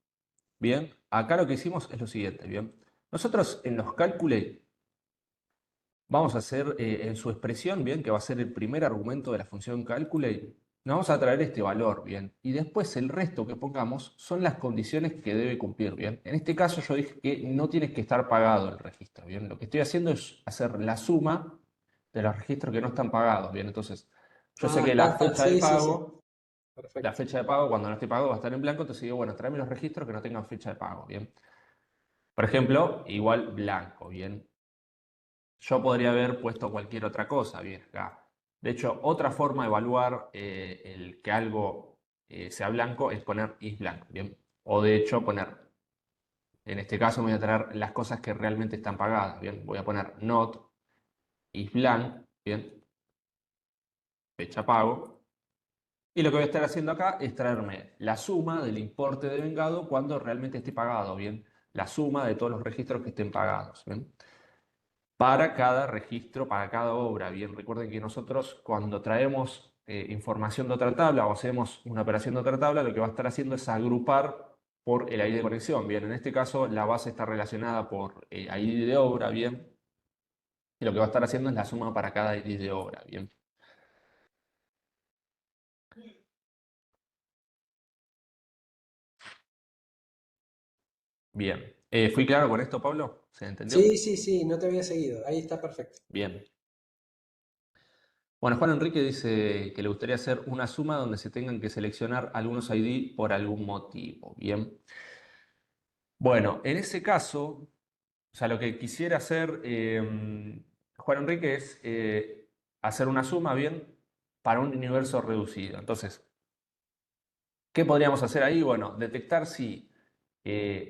bien, acá lo que hicimos es lo siguiente, bien. Nosotros en los cálculos vamos a hacer en su expresión, bien, que va a ser el primer argumento de la función calculate, nos vamos a traer este valor, bien, y después el resto que pongamos son las condiciones que debe cumplir, bien. En este caso yo dije que no tiene que estar pagado el registro, bien. Lo que estoy haciendo es hacer la suma de los registros que no están pagados, bien. Entonces, yo sé Ah, que acá está. Sí, sí, sí. la Perfecto. fecha de pago, cuando no esté pagado va a estar en blanco, entonces digo, bueno, tráeme los registros que no tengan fecha de pago, bien. Por ejemplo, igual blanco, bien. Yo podría haber puesto cualquier otra cosa, bien, acá. De hecho, otra forma de evaluar el que algo sea blanco es poner is blanco, bien. O de hecho poner, en este caso me voy a traer las cosas que realmente están pagadas, bien. Voy a poner not is blank, bien, fecha pago. Y lo que voy a estar haciendo acá es traerme la suma del importe devengado cuando realmente esté pagado, bien. La suma de todos los registros que estén pagados, bien. Para cada registro, para cada obra. Bien, recuerden que nosotros cuando traemos información de otra tabla o hacemos una operación de otra tabla, lo que va a estar haciendo es agrupar por el ID de conexión. Bien, en este caso la base está relacionada por ID de obra, bien, y lo que va a estar haciendo es la suma para cada ID de obra, bien. Bien. ¿Fui claro con esto, Pablo? ¿Se entendió? Sí, sí, sí, no te había seguido. Ahí está perfecto. Bien. Bueno, Juan Enrique dice que le gustaría hacer una suma donde se tengan que seleccionar algunos ID por algún motivo. Bien. Bueno, en ese caso, o sea, lo que quisiera hacer Juan Enrique es hacer una suma, bien, para un universo reducido. Entonces, ¿qué podríamos hacer ahí? Bueno, detectar si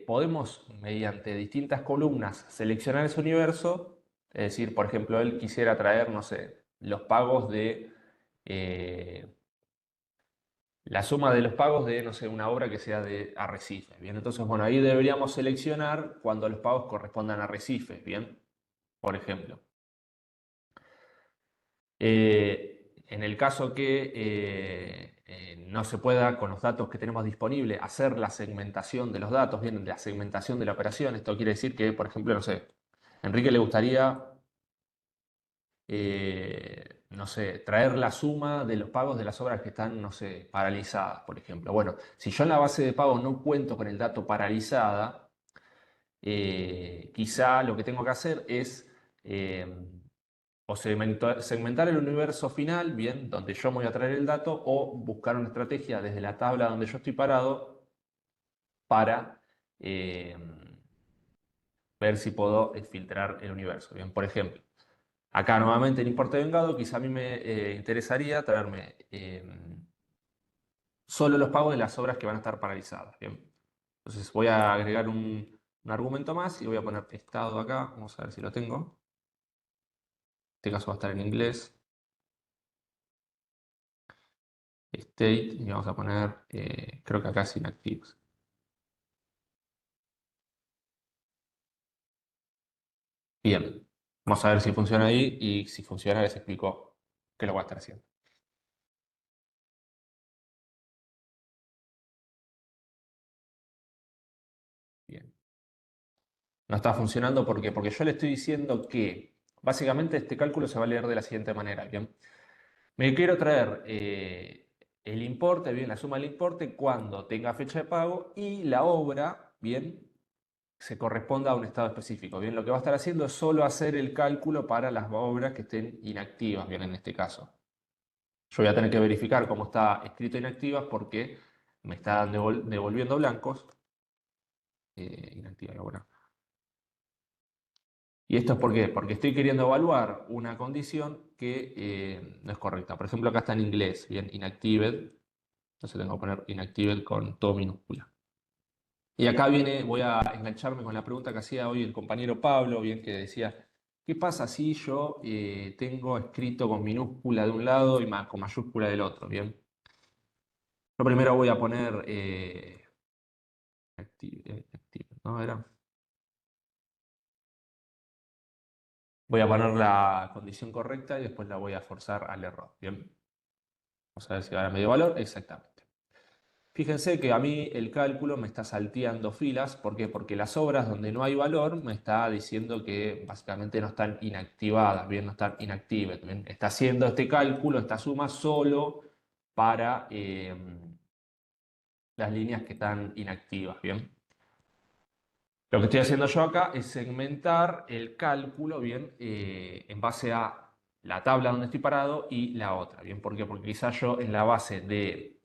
podemos, mediante distintas columnas, seleccionar ese universo. Es decir, por ejemplo, él quisiera traer, no sé, los pagos de eh, la suma de los pagos de, no sé, una obra que sea de arrecifes, ¿bien? Entonces, bueno, ahí deberíamos seleccionar cuando los pagos correspondan a arrecifes, ¿bien? Por ejemplo. En el caso que no se pueda, con los datos que tenemos disponibles, hacer la segmentación de los datos, bien, la segmentación de la operación, esto quiere decir que, por ejemplo, no sé, a Enrique le gustaría no sé, traer la suma de los pagos de las obras que están, no sé, paralizadas, por ejemplo. Bueno, si yo en la base de pagos no cuento con el dato paralizada, quizá lo que tengo que hacer es o segmentar el universo final, bien, donde yo me voy a traer el dato, o buscar una estrategia desde la tabla donde yo estoy parado para eh, ver si puedo filtrar el universo. Bien, por ejemplo, acá nuevamente en importe vengado, quizá a mí me interesaría traerme solo los pagos de las obras que van a estar paralizadas. Bien, entonces voy a agregar un argumento más y voy a poner estado acá. Vamos a ver si lo tengo. En este caso va a estar en inglés. State y vamos a poner, creo que acá es inactivos. Bien, vamos a ver si funciona ahí y si funciona les explico qué lo voy a estar haciendo. Bien, no está funcionando porque yo le estoy diciendo que básicamente este cálculo se va a leer de la siguiente manera. Bien, me quiero traer el importe, bien, la suma del importe cuando tenga fecha de pago y la obra, bien, se corresponda a un estado específico. Bien, lo que va a estar haciendo es solo hacer el cálculo para las obras que estén inactivas, bien, en este caso. Yo voy a tener que verificar cómo está escrito inactivas porque me está devolviendo blancos. Inactiva, bueno. ¿Y esto es por qué? Porque estoy queriendo evaluar una condición que no es correcta. Por ejemplo, acá está en inglés, bien, inactived. Entonces tengo que poner inactived con todo minúscula. Y acá viene, voy a engancharme con la pregunta que hacía hoy el compañero Pablo, bien, que decía, ¿qué pasa si yo tengo escrito con minúscula de un lado y con mayúscula del otro? Bien. Yo primero voy a poner ¿no? Voy a poner la condición correcta y después la voy a forzar al error. Bien, vamos a ver si ahora me dio valor. Exactamente. Fíjense que a mí el cálculo me está salteando filas. ¿Por qué? Porque las obras donde no hay valor me está diciendo que básicamente no están inactivadas, bien, no están inactivadas. Bien. Está haciendo este cálculo, esta suma solo para las líneas que están inactivas. Bien. Lo que estoy haciendo yo acá es segmentar el cálculo, bien, en base a la tabla donde estoy parado y la otra, bien, ¿por qué? Porque quizás yo en la base de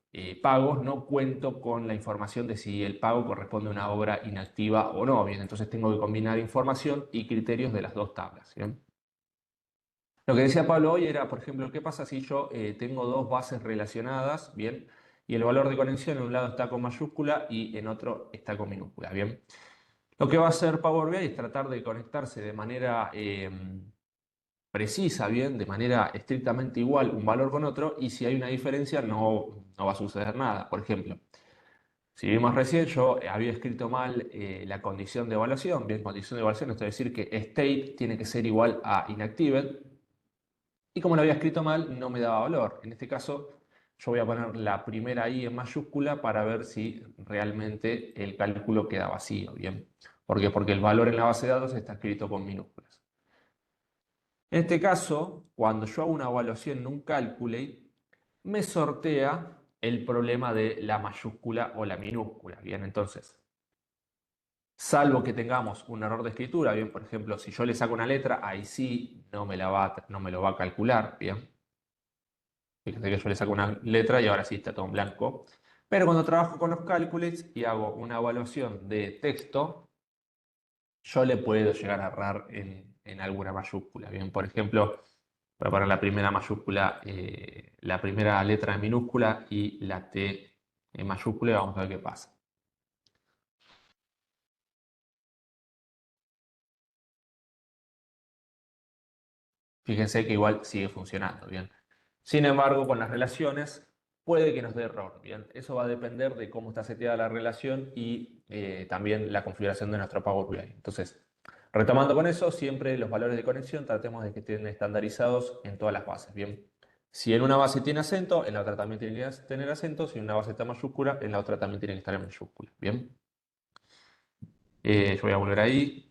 pagos no cuento con la información de si el pago corresponde a una obra inactiva o no, bien, entonces tengo que combinar información y criterios de las dos tablas, bien. Lo que decía Pablo hoy era, por ejemplo, ¿qué pasa si yo tengo dos bases relacionadas, bien, y el valor de conexión en un lado está con mayúscula y en otro está con minúscula, bien? Lo que va a hacer Power BI es tratar de conectarse de manera precisa, bien, de manera estrictamente igual un valor con otro, y si hay una diferencia no va a suceder nada. Por ejemplo, si vimos recién, yo había escrito mal la condición de evaluación. Bien, condición de evaluación, esto es decir que state tiene que ser igual a inactived, y como lo había escrito mal, no me daba valor. En este caso, yo voy a poner la primera I en mayúscula para ver si realmente el cálculo queda vacío, ¿bien? ¿Por qué? Porque el valor en la base de datos está escrito con minúsculas. En este caso, cuando yo hago una evaluación en un calculate, me sortea el problema de la mayúscula o la minúscula, ¿bien? Entonces, salvo que tengamos un error de escritura, bien, por ejemplo, si yo le saco una letra, ahí sí no me lo va a calcular, bien. Fíjense que yo le saco una letra y ahora sí está todo en blanco. Pero cuando trabajo con los cálculos y hago una evaluación de texto, yo le puedo llegar a errar en alguna mayúscula. Bien, por ejemplo, voy a poner la primera mayúscula, la primera letra en minúscula y la T en mayúscula y vamos a ver qué pasa. Fíjense que igual sigue funcionando, bien. Sin embargo, con las relaciones puede que nos dé error, bien. Eso va a depender de cómo está seteada la relación y también la configuración de nuestro Power BI. Entonces, retomando con eso, siempre los valores de conexión tratemos de que estén estandarizados en todas las bases, bien. Si en una base tiene acento, en la otra también tiene que tener acento. Si en una base está en mayúscula, en la otra también tiene que estar en mayúscula, bien. Yo voy a volver ahí.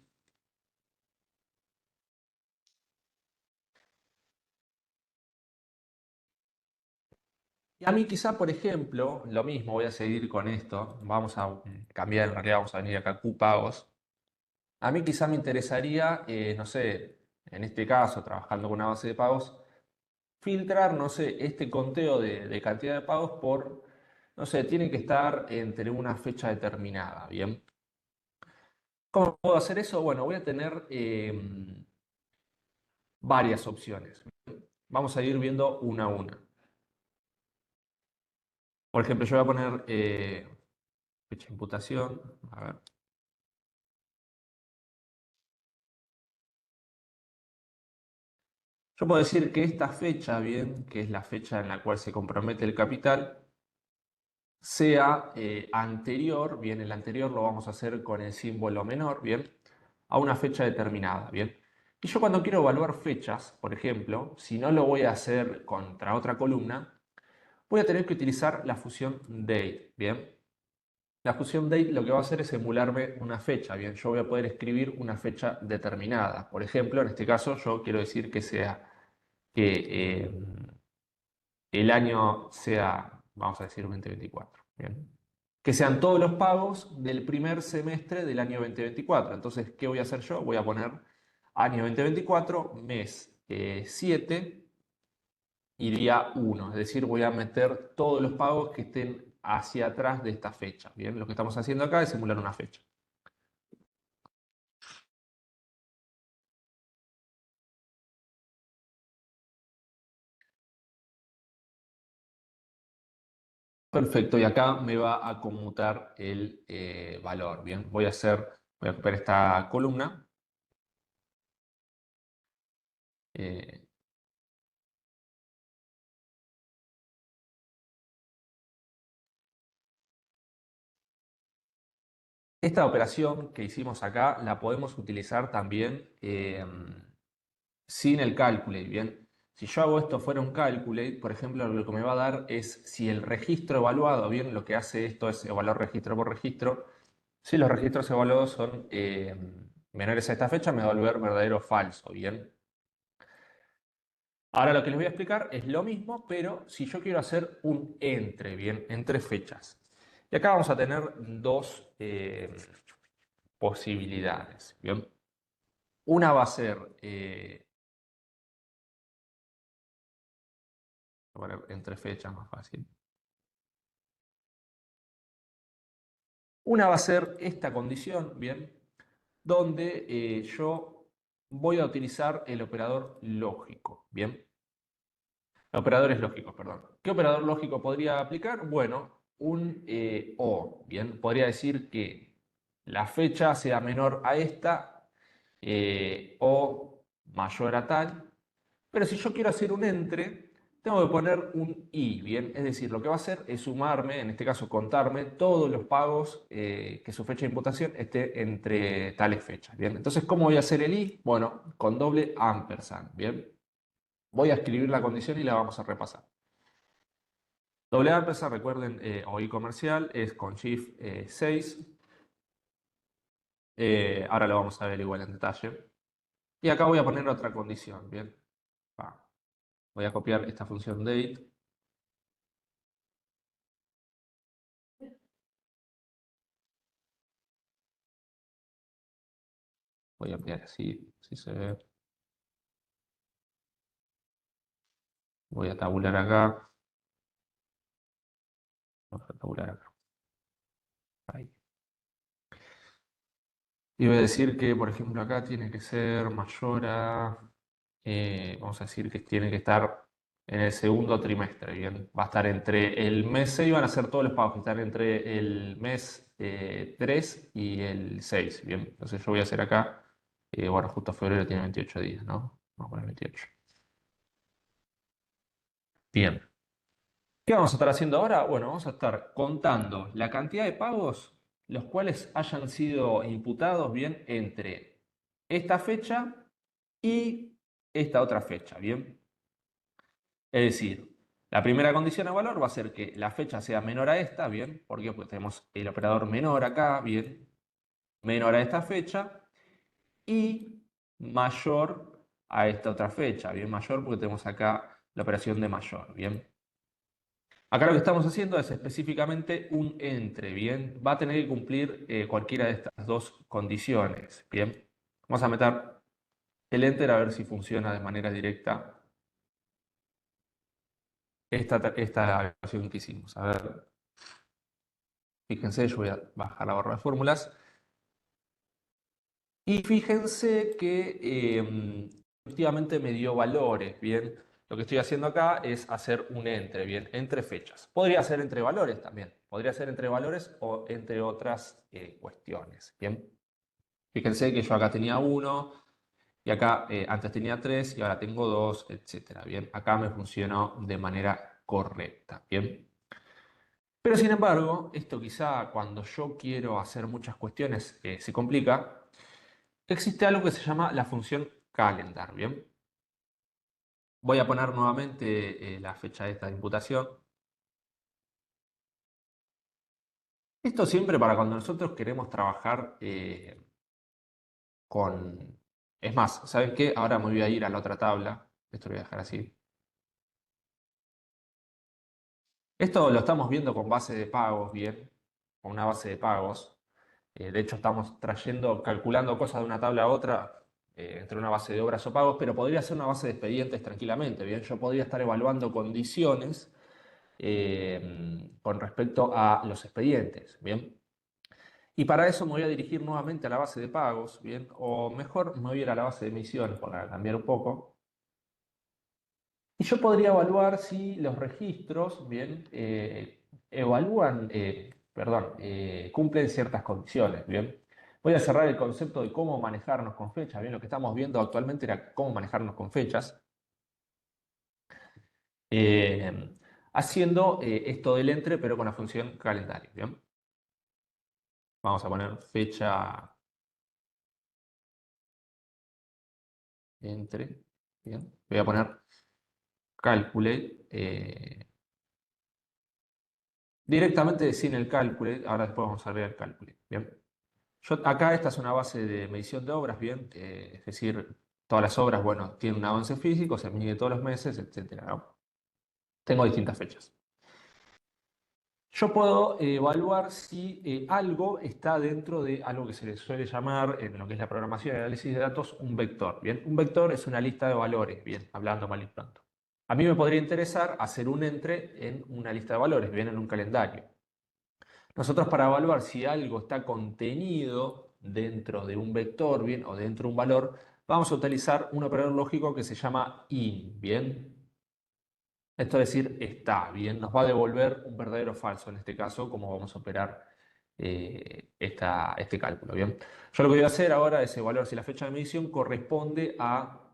Y a mí quizá, por ejemplo, lo mismo, voy a seguir con esto, vamos a cambiar, en realidad vamos a venir acá a Q pagos. A mí quizá me interesaría, no sé, en este caso, trabajando con una base de pagos, filtrar, no sé, este conteo de cantidad de pagos por, no sé, tiene que estar entre una fecha determinada, ¿bien? ¿Cómo puedo hacer eso? Bueno, voy a tener varias opciones. Vamos a ir viendo una a una. Por ejemplo, yo voy a poner fecha de imputación. A ver. Yo puedo decir que esta fecha, bien, que es la fecha en la cual se compromete el capital, sea anterior, bien, el anterior lo vamos a hacer con el símbolo menor, bien, a una fecha determinada, bien. Y yo cuando quiero evaluar fechas, por ejemplo, si no lo voy a hacer contra otra columna, voy a tener que utilizar la función date, bien. La función date lo que va a hacer es emularme una fecha, bien. Yo voy a poder escribir una fecha determinada. Por ejemplo, en este caso yo quiero decir que sea que el año sea, vamos a decir 2024, bien. Que sean todos los pagos del primer semestre del año 2024. Entonces, ¿qué voy a hacer yo? Voy a poner año 2024, mes 7 y día 1. Es decir, voy a meter todos los pagos que estén hacia atrás de esta fecha. Bien, lo que estamos haciendo acá es simular una fecha. Perfecto, y acá me va a conmutar el valor. Bien, voy a copiar esta columna. eh, Esta operación que hicimos acá la podemos utilizar también sin el calculate, ¿bien? Si yo hago esto fuera un calculate, por ejemplo, lo que me va a dar es si el registro evaluado, ¿bien? Lo que hace esto es evaluar registro por registro. Si los registros evaluados son menores a esta fecha, me va a volver verdadero o falso, ¿bien? Ahora lo que les voy a explicar es lo mismo, pero si yo quiero hacer un entre, ¿bien? Entre fechas. Y acá vamos a tener dos posibilidades, ¿bien? Una va a ser, bueno, entre fechas más fácil. Una va a ser esta condición, ¿bien? Donde yo voy a utilizar el operador lógico, ¿bien? Operadores lógicos, perdón. ¿Qué operador lógico podría aplicar? Bueno, un o, ¿bien? Podría decir que la fecha sea menor a esta o mayor a tal. Pero si yo quiero hacer un entre, tengo que poner un i, ¿bien? Es decir, lo que va a hacer es sumarme, en este caso contarme, todos los pagos que su fecha de imputación esté entre tales fechas, ¿bien? Entonces, ¿cómo voy a hacer el i? Bueno, con doble ampersand, ¿bien? Voy a escribir la condición y la vamos a repasar. Doble ampersand, recuerden, o i comercial, es con shift 6. Ahora lo vamos a ver igual en detalle. Y acá voy a poner otra condición, ¿bien? Va. Voy a copiar esta función date. Voy a ampliar así, si se ve. Voy a tabular acá. Vamos a tabular acá. Ahí. Y voy a decir que, por ejemplo, acá tiene que ser mayor a. Vamos a decir que tiene que estar en el segundo trimestre. Bien, va a estar entre el mes 6, van a ser todos los pagos que están entre el mes 3 y el 6. Bien, entonces yo voy a hacer acá. Bueno, justo febrero tiene 28 días, ¿no? Vamos a poner 28. Bien. ¿Qué vamos a estar haciendo ahora? Bueno, vamos a estar contando la cantidad de pagos los cuales hayan sido imputados bien entre esta fecha y esta otra fecha, bien. Es decir, la primera condición de valor va a ser que la fecha sea menor a esta, bien. ¿Por qué? Porque tenemos el operador menor acá, bien. Menor a esta fecha y mayor a esta otra fecha, bien. Mayor porque tenemos acá la operación de mayor, bien. Acá lo que estamos haciendo es específicamente un entre, ¿bien? Va a tener que cumplir cualquiera de estas dos condiciones, ¿bien? Vamos a meter el enter a ver si funciona de manera directa esta evaluación que hicimos. A ver, fíjense, yo voy a bajar la barra de fórmulas. Y fíjense que efectivamente me dio valores, ¿bien? Lo que estoy haciendo acá es hacer un entre, ¿bien? Entre fechas. Podría ser entre valores también. Podría ser entre valores o entre otras cuestiones, ¿bien? Fíjense que yo acá tenía 1 y acá antes tenía 3 y ahora tengo 2, etcétera, ¿bien? Acá me funcionó de manera correcta, ¿bien? Pero sin embargo, esto quizá cuando yo quiero hacer muchas cuestiones se complica. Existe algo que se llama la función calendar, ¿bien? Voy a poner nuevamente la fecha de esta imputación. Esto siempre para cuando nosotros queremos trabajar con... Es más, ¿saben qué? Ahora me voy a ir a la otra tabla. Esto lo voy a dejar así. Esto lo estamos viendo con base de pagos, ¿bien? Con una base de pagos. De hecho, estamos calculando cosas de una tabla a otra entre una base de obras o pagos, pero podría ser una base de expedientes tranquilamente, ¿bien? Yo podría estar evaluando condiciones con respecto a los expedientes, ¿bien? Y para eso me voy a dirigir nuevamente a la base de pagos, ¿bien? O mejor, me voy a ir a la base de emisiones para cambiar un poco. Y yo podría evaluar si los registros, ¿bien? Cumplen ciertas condiciones, ¿bien? Voy a cerrar el concepto de cómo manejarnos con fechas, ¿bien? Lo que estamos viendo actualmente era cómo manejarnos con fechas. eh, Haciendo esto del entre, pero con la función calendario, ¿bien? Vamos a poner fecha entre, ¿bien? Voy a poner calculate, directamente sin el calculate, ahora después vamos a ver el calculate, ¿bien? Acá esta es una base de medición de obras, ¿bien? Es decir, todas las obras, bueno, tienen un avance físico, se mide todos los meses, etcétera, ¿no? Tengo distintas fechas. Yo puedo evaluar si algo está dentro de algo que se le suele llamar, en lo que es la programación y análisis de datos, un vector. Bien, un vector es una lista de valores, bien, hablando mal y pronto. A mí me podría interesar hacer un entre en una lista de valores, bien, en un calendario. Nosotros para evaluar si algo está contenido dentro de un vector, bien, o dentro de un valor, vamos a utilizar un operador lógico que se llama in, bien. Esto es decir, está bien, nos va a devolver un verdadero o falso en este caso, cómo vamos a operar este cálculo. Bien, yo lo que voy a hacer ahora es evaluar si la fecha de medición corresponde a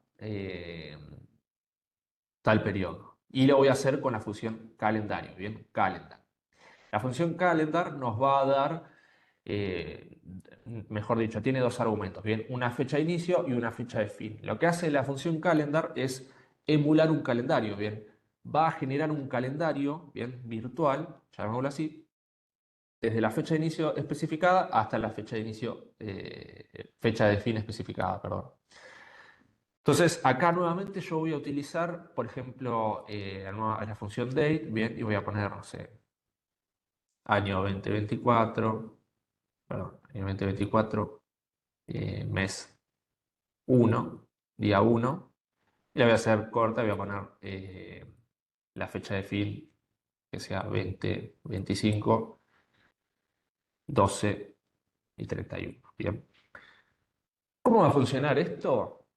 tal periodo. Y lo voy a hacer con la función calendario. Bien, calendar. La función calendar nos va a dar, eh, mejor dicho, tiene dos argumentos. Bien, una fecha de inicio y una fecha de fin. Lo que hace la función calendar es emular un calendario. Bien, va a generar un calendario, bien, virtual, llamémoslo así, desde la fecha de inicio especificada hasta la fecha de inicio, fecha de fin especificada, perdón. Entonces, acá nuevamente yo voy a utilizar, por ejemplo, la función date, bien, y voy a poner, no sé, año 2024, perdón, año 2024, mes 1, día 1, y la voy a hacer corta, voy a poner la fecha de fin, que sea 20, 25, 12 y 31. Bien. ¿Cómo va a funcionar esto?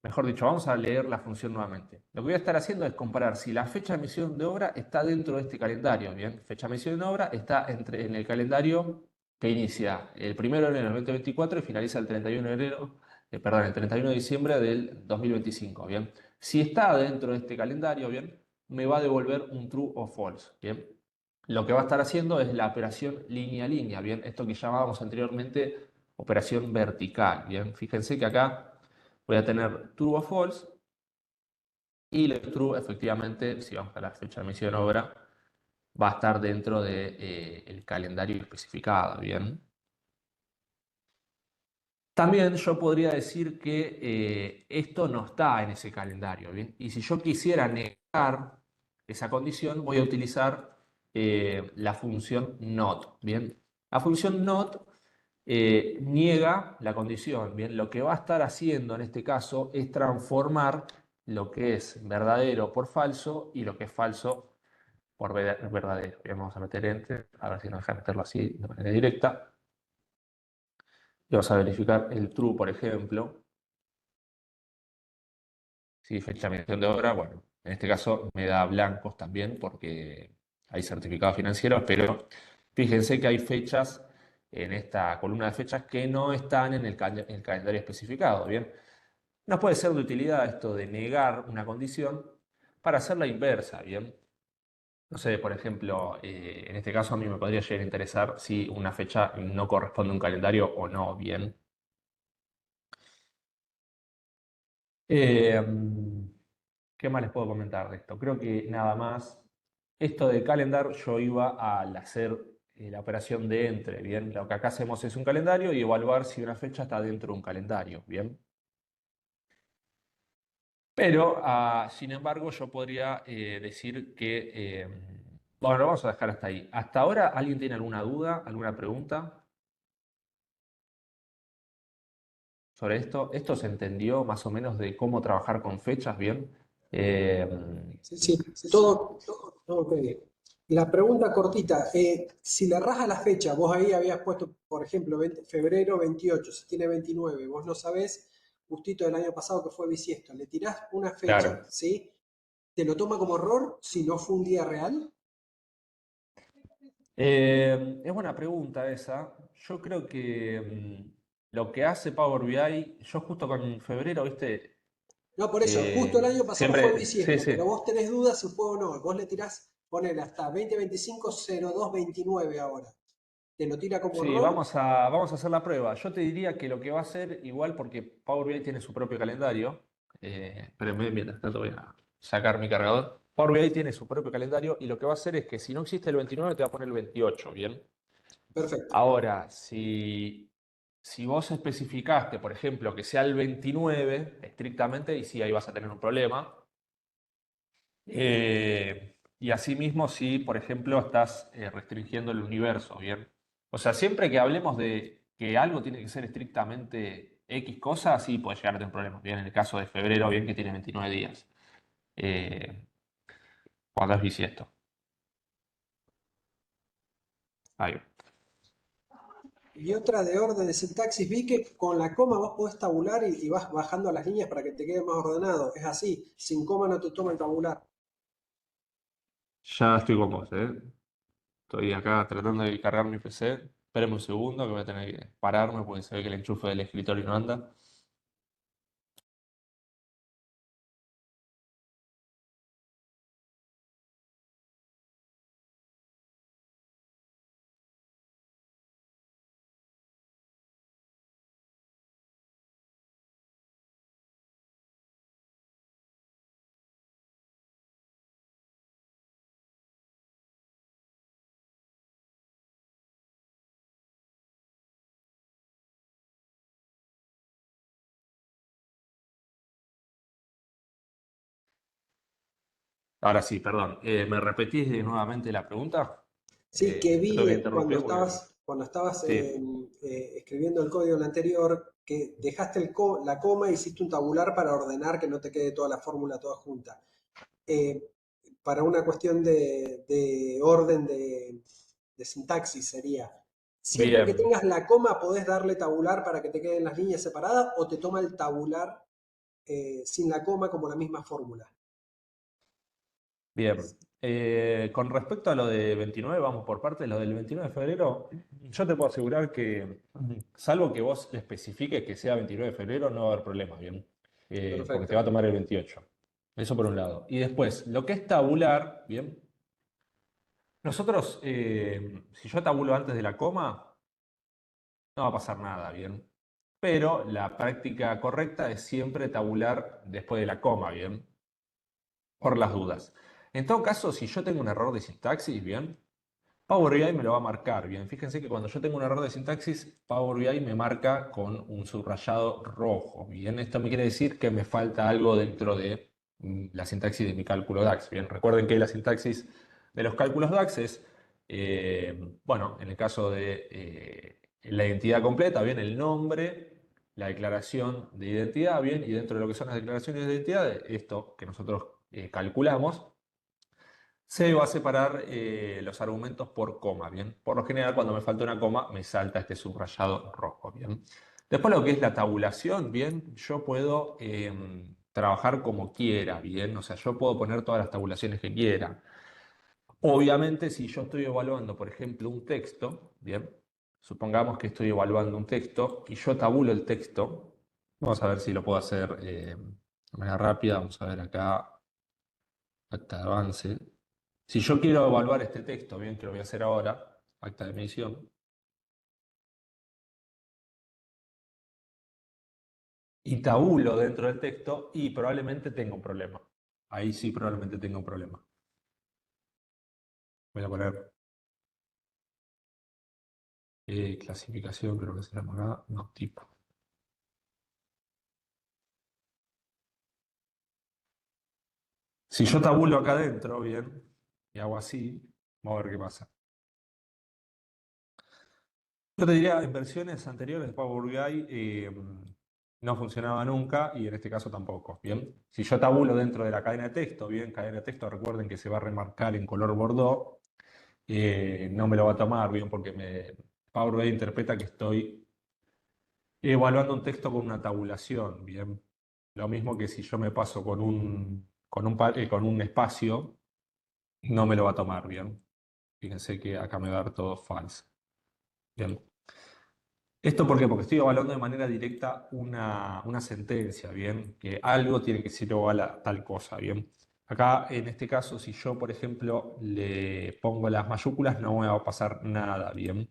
Mejor dicho, vamos a leer la función nuevamente. Lo que voy a estar haciendo es comparar si la fecha de emisión de obra está dentro de este calendario. Bien, fecha de emisión de obra está en el calendario que inicia el 1 de enero del 2024 y finaliza el 31 de enero, perdón, el 31 de diciembre del 2025. Bien, si está dentro de este calendario, bien, me va a devolver un true o false. Bien, lo que va a estar haciendo es la operación línea a línea. Bien, esto que llamábamos anteriormente operación vertical. Bien, fíjense que acá voy a tener true o false y el true efectivamente, si vamos a la fecha de emisión de obra, va a estar dentro del calendario especificado, ¿bien? También yo podría decir que esto no está en ese calendario, ¿bien? Y si yo quisiera negar esa condición, voy a utilizar la función not, ¿bien? La función not niega la condición. Bien, lo que va a estar haciendo en este caso es transformar lo que es verdadero por falso y lo que es falso por verdadero. Bien, vamos a meter enter, a ver si nos deja meterlo así de manera directa. Y vamos a verificar el true, por ejemplo. Si fecha de emisión de obra, bueno, en este caso me da blancos también porque hay certificados financieros, pero fíjense que hay fechas en esta columna de fechas que no están en el calendario especificado. Bien, nos puede ser de utilidad esto de negar una condición para hacer la inversa. Bien, no sé, por ejemplo, en este caso a mí me podría llegar a interesar si una fecha no corresponde a un calendario o no. Bien. Eh, ¿Qué más les puedo comentar de esto? Creo que nada más. Esto de calendar, yo iba al hacer la operación de entre, ¿bien? Lo que acá hacemos es un calendario y evaluar si una fecha está dentro de un calendario, ¿bien? Pero, sin embargo, yo podría decir que, bueno, lo vamos a dejar hasta ahí. ¿Hasta ahora alguien tiene alguna duda, alguna pregunta sobre esto? ¿Esto se entendió más o menos de cómo trabajar con fechas, bien? Eh, Sí, sí, todo ok. La pregunta cortita, si le errás a la fecha, vos ahí habías puesto, por ejemplo, febrero 28, si tiene 29, vos no sabés, justito del año pasado que fue bisiesto, le tirás una fecha, claro. ¿sí? ¿Te lo toma como error si no fue un día real? Es buena pregunta esa. Yo creo que lo que hace Power BI, yo justo con febrero, viste, No, por eso, justo el año pasado fue siempre, sí, bisiesto, sí, pero vos tenés dudas si fue o no. Vos le tirás, ponele hasta 2025 0229 ahora. ¿Te lo tira como sí, error? vamos a hacer la prueba. Yo te diría que lo que va a hacer, igual porque Power BI tiene su propio calendario, pero mientras tanto voy a sacar mi cargador. Power BI tiene su propio calendario y lo que va a hacer es que si no existe el 29 te va a poner el 28, ¿bien? Perfecto. Ahora, si vos especificaste, por ejemplo, que sea el 29 estrictamente, y sí, ahí vas a tener un problema. Y asimismo, si, por ejemplo, estás restringiendo el universo, ¿bien? O sea, siempre que hablemos de que algo tiene que ser estrictamente X cosa, sí puede llegar a tener problemas. Bien, en el caso de febrero, bien que tiene 29 días, eh, cuando es bisiesto. Ahí va. Y otra de orden de sintaxis, vi que con la coma vos podés tabular y vas bajando las líneas para que te quede más ordenado. Es así, sin coma no te toma el tabular. Ya estoy con vos, ¿eh? Estoy acá tratando de cargar mi PC. Espérame un segundo que voy a tener que pararme porque se ve que el enchufe del escritorio no anda. Ahora sí, perdón. ¿Me repetís nuevamente la pregunta? Sí, que Yo te voy a vi interrumpir porque... cuando estabas Sí, escribiendo el código en el anterior, que dejaste la coma y hiciste un tabular para ordenar que no te quede toda la fórmula toda junta. Eh, para una cuestión de orden de sintaxis sería, siempre que bien, tengas la coma podés darle tabular para que te queden las líneas separadas o te toma el tabular sin la coma como la misma fórmula. bien. Con respecto a lo de 29, vamos por partes. Lo del 29 de febrero, yo te puedo asegurar que, salvo que vos especifiques que sea 29 de febrero, no va a haber problemas, bien. Porque te va a Perfecto. tomar el 28. Eso por un lado. Y después, lo que es tabular, bien. Nosotros, si yo tabulo antes de la coma, no va a pasar nada, bien. Pero la práctica correcta es siempre tabular después de la coma, bien, por las dudas. En todo caso, si yo tengo un error de sintaxis, bien, Power BI me lo va a marcar, bien. Fíjense que cuando yo tengo un error de sintaxis, Power BI me marca con un subrayado rojo, bien. Esto me quiere decir que me falta algo dentro de la sintaxis de mi cálculo DAX, bien. Recuerden que la sintaxis de los cálculos DAX es, bueno, en el caso de la identidad completa, bien, el nombre, la declaración de identidad, bien, y dentro de lo que son las declaraciones de identidad, esto que nosotros calculamos, se va a separar los argumentos por coma, bien. Por lo general, cuando me falta una coma, me salta este subrayado rojo, bien. Después lo que es la tabulación, bien, yo puedo trabajar como quiera, bien. O sea, yo puedo poner todas las tabulaciones que quiera. Obviamente, si yo estoy evaluando, por ejemplo, un texto, bien, supongamos que estoy evaluando un texto y yo tabulo el texto, vamos a ver si lo puedo hacer de manera rápida, vamos a ver acá, acta de avance. Si yo quiero evaluar este texto, bien, que lo voy a hacer ahora, acta de medición, y tabulo dentro del texto, y probablemente tenga un problema. Ahí sí probablemente tenga un problema. Voy a poner clasificación, creo que se llama acá, no, tipo. Si yo tabulo acá adentro, bien, y hago así, vamos a ver qué pasa. Yo te diría, en versiones anteriores de Power BI no funcionaba nunca y en este caso tampoco, ¿bien? Si yo tabulo dentro de la cadena de texto, bien, cadena de texto, recuerden que se va a remarcar en color bordó, no me lo va a tomar, bien, porque Power BI interpreta que estoy evaluando un texto con una tabulación, bien. Lo mismo que si yo me paso con un espacio, no me lo va a tomar, bien. Fíjense que acá me va a dar todo falso. Bien. ¿Esto por qué? Porque estoy evaluando de manera directa una sentencia, ¿bien? Que algo tiene que ser igual a tal cosa, ¿bien? Acá, en este caso, si yo, por ejemplo, le pongo las mayúsculas, no me va a pasar nada, ¿bien?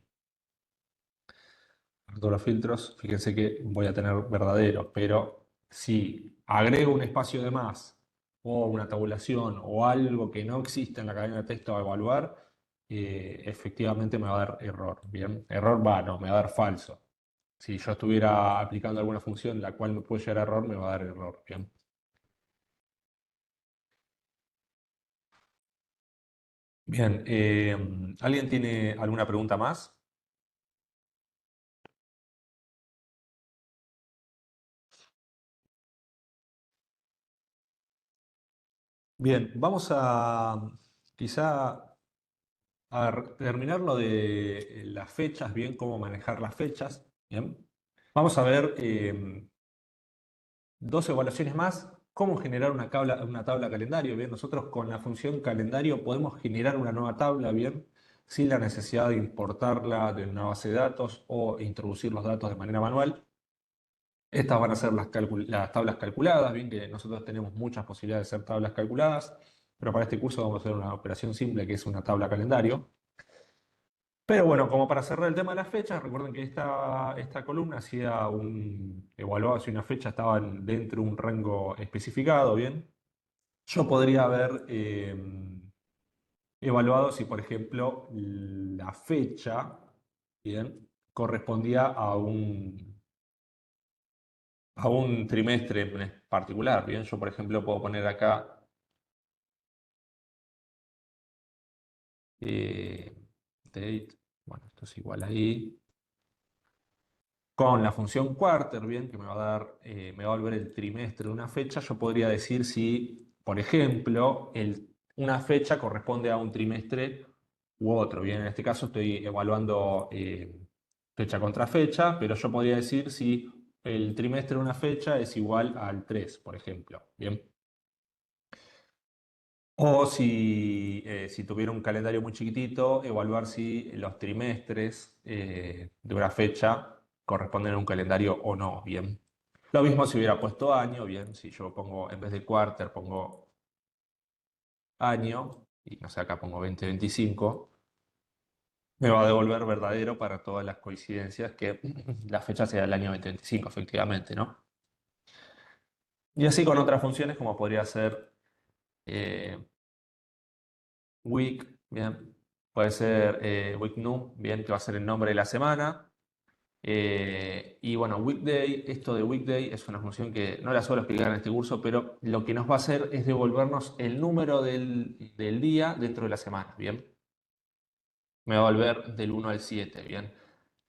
Todos los filtros, fíjense que voy a tener verdadero, pero si agrego un espacio de más, o una tabulación, o algo que no existe en la cadena de texto a evaluar, efectivamente me va a dar error, ¿bien? Error va, no, me va a dar falso. Si yo estuviera aplicando alguna función la cual me puede llegar a error, me va a dar error. Bien. Bien. ¿Alguien tiene alguna pregunta más? Bien, vamos a quizá terminar lo de las fechas, bien, cómo manejar las fechas. Bien. Vamos a ver dos evaluaciones más. Cómo generar una tabla calendario. Bien, nosotros con la función calendario podemos generar una nueva tabla, bien, sin la necesidad de importarla de una base de datos o introducir los datos de manera manual. Estas van a ser las tablas calculadas, bien que nosotros tenemos muchas posibilidades de hacer tablas calculadas, pero para este curso vamos a hacer una operación simple que es una tabla calendario. Pero bueno, como para cerrar el tema de las fechas, recuerden que esta columna hacía evaluaba si una fecha estaba dentro de un rango especificado, bien. Yo podría haber evaluado si, por ejemplo, la fecha, bien, correspondía a un trimestre en particular. Bien, yo por ejemplo puedo poner acá eh, date, bueno, esto es igual ahí, con la función quarter, bien, que me va a volver el trimestre de una fecha, yo podría decir si, por ejemplo, una fecha corresponde a un trimestre u otro. Bien, en este caso estoy evaluando fecha contra fecha, pero yo podría decir si el trimestre de una fecha es igual al 3, por ejemplo. Bien. O si tuviera un calendario muy chiquitito, evaluar si los trimestres de una fecha corresponden a un calendario o no, bien. Lo mismo si hubiera puesto año, bien. Si yo pongo, en vez de quarter, pongo año, y no sé, acá pongo 2025, me va a devolver verdadero para todas las coincidencias que la fecha sea el año 2025, efectivamente, ¿no? Y así con otras funciones como podría ser eh, week, bien. Puede ser week num, bien, que va a ser el nombre de la semana. Y bueno, weekday, esto de weekday es una función que no la suelo explicar en este curso, pero lo que nos va a hacer es devolvernos el número del día dentro de la semana, bien. Me va a volver del 1 al 7, bien.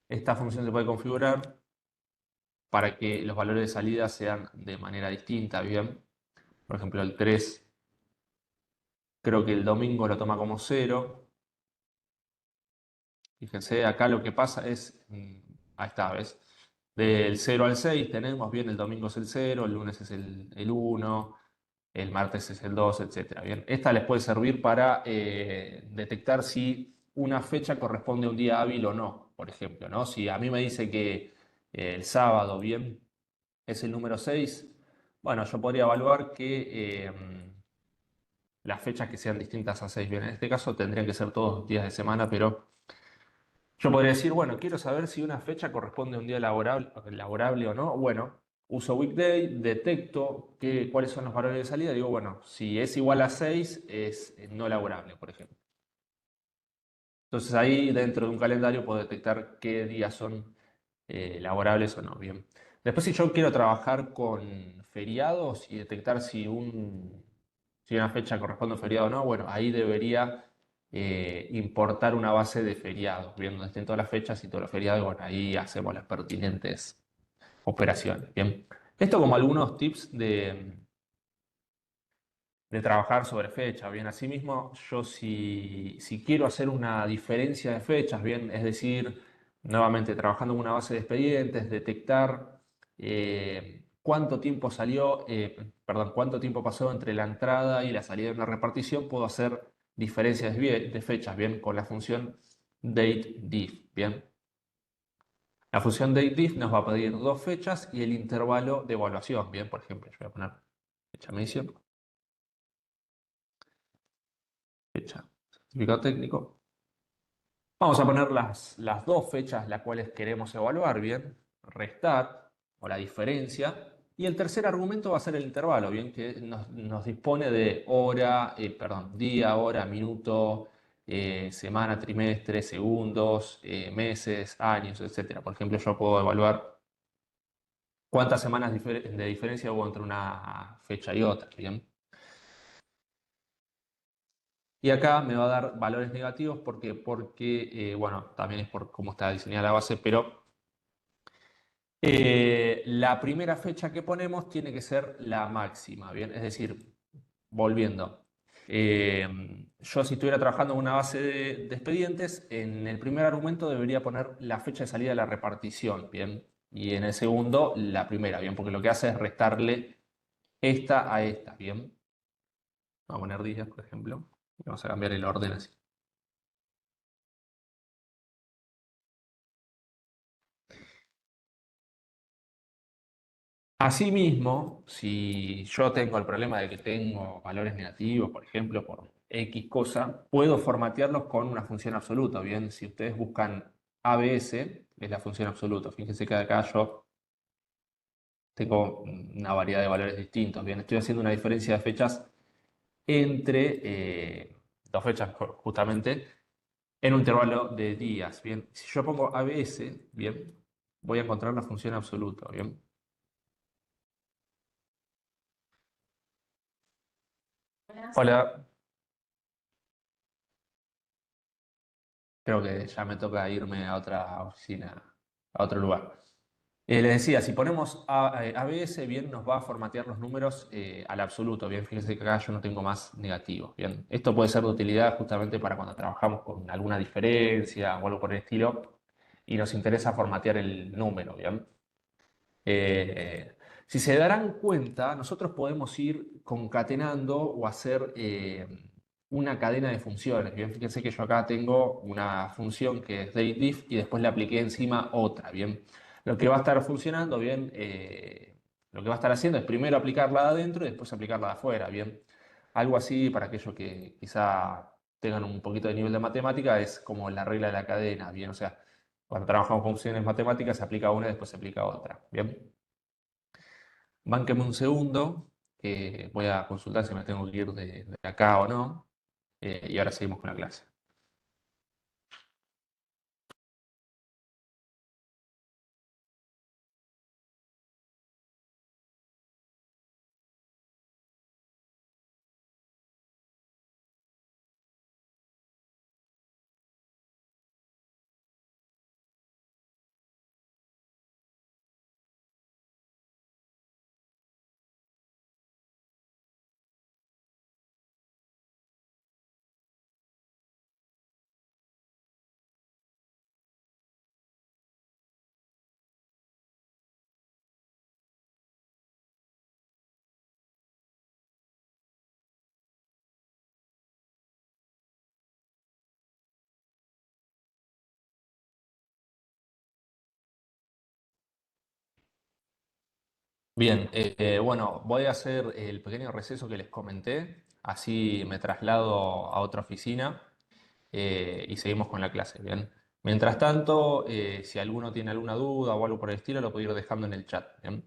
Esta función se puede configurar para que los valores de salida sean de manera distinta, ¿bien? Por ejemplo, el 3 creo que el domingo lo toma como cero. Fíjense, acá lo que pasa es, ahí está, ¿ves? Del 0 al 6 tenemos, bien, el domingo es el 0, el lunes es el 1, el martes es el 2, etcétera. Bien, esta les puede servir para detectar si una fecha corresponde a un día hábil o no, por ejemplo, ¿no? Si a mí me dice que el sábado, bien, es el número 6, bueno, yo podría evaluar que las fechas que sean distintas a 6, bien, en este caso tendrían que ser todos días de semana, pero yo podría decir, bueno, quiero saber si una fecha corresponde a un día laborable o no. Bueno, uso Weekday, detecto cuáles son los valores de salida. Digo, bueno, si es igual a 6 es no laborable, por ejemplo. Entonces ahí dentro de un calendario puedo detectar qué días son laborables o no. Bien. Después, si yo quiero trabajar con feriados y detectar si una fecha corresponde a un feriado o no, bueno, ahí debería importar una base de feriados, bien, donde estén todas las fechas y todos los feriados, y bueno, ahí hacemos las pertinentes operaciones. Bien. Esto como algunos tips de trabajar sobre fechas, bien. Asimismo, yo si quiero hacer una diferencia de fechas, bien, es decir, nuevamente trabajando en una base de expedientes, detectar cuánto tiempo perdón, cuánto tiempo pasó entre la entrada y la salida de una repartición, puedo hacer diferencias de fechas, bien, con la función dateDiff, bien. La función dateDiff nos va a pedir dos fechas y el intervalo de evaluación, bien, por ejemplo, yo voy a poner fecha mención, fecha certificado técnico. Vamos a poner las dos fechas las cuales queremos evaluar, bien, restar o la diferencia. Y el tercer argumento va a ser el intervalo, bien, que nos dispone de hora, perdón, día, hora, minuto, semana, trimestre, segundos, meses, años, etcétera. Por ejemplo, yo puedo evaluar cuántas semanas de diferencia hubo entre una fecha y otra, bien. Y acá me va a dar valores negativos porque bueno, también es por cómo está diseñada la base, pero la primera fecha que ponemos tiene que ser la máxima, ¿bien? Es decir, volviendo, yo si estuviera trabajando en una base de expedientes, en el primer argumento debería poner la fecha de salida de la repartición, ¿bien? Y en el segundo, la primera, ¿bien? Porque lo que hace es restarle esta a esta, ¿bien? Vamos a poner días, por ejemplo, y vamos a cambiar el orden así. Asimismo, si yo tengo el problema de que tengo valores negativos, por ejemplo, por X cosa, puedo formatearlos con una función absoluta. Bien, si ustedes buscan ABS, es la función absoluta. Fíjense que acá yo tengo una variedad de valores distintos. Bien, estoy haciendo una diferencia de fechas entre dos fechas justamente en un intervalo de días. Bien, si yo pongo ABS, bien, voy a encontrar la función absoluta. Bien. Hola. Creo que ya me toca irme a otra oficina, a otro lugar. Les decía, si ponemos ABS, bien, nos va a formatear los números al absoluto. Bien, fíjense que acá yo no tengo más negativos. Bien, esto puede ser de utilidad justamente para cuando trabajamos con alguna diferencia o algo por el estilo y nos interesa formatear el número. Bien. Si se darán cuenta, nosotros podemos ir concatenando o hacer una cadena de funciones. Bien, fíjense que yo acá tengo una función que es dateDiff y después le apliqué encima otra. Bien, lo que va a estar funcionando, bien, lo que va a estar haciendo es primero aplicarla de adentro y después aplicarla de afuera. Bien, algo así para aquellos que quizá tengan un poquito de nivel de matemática es como la regla de la cadena. Bien, o sea, cuando trabajamos con funciones matemáticas se aplica una y después se aplica otra. Bien. Bánqueme un segundo, que voy a consultar si me tengo que ir de acá o no, y ahora seguimos con la clase. Bien, bueno, voy a hacer el pequeño receso que les comenté, así me traslado a otra oficina y seguimos con la clase, ¿bien? Mientras tanto, si alguno tiene alguna duda o algo por el estilo, lo puedo ir dejando en el chat, ¿bien?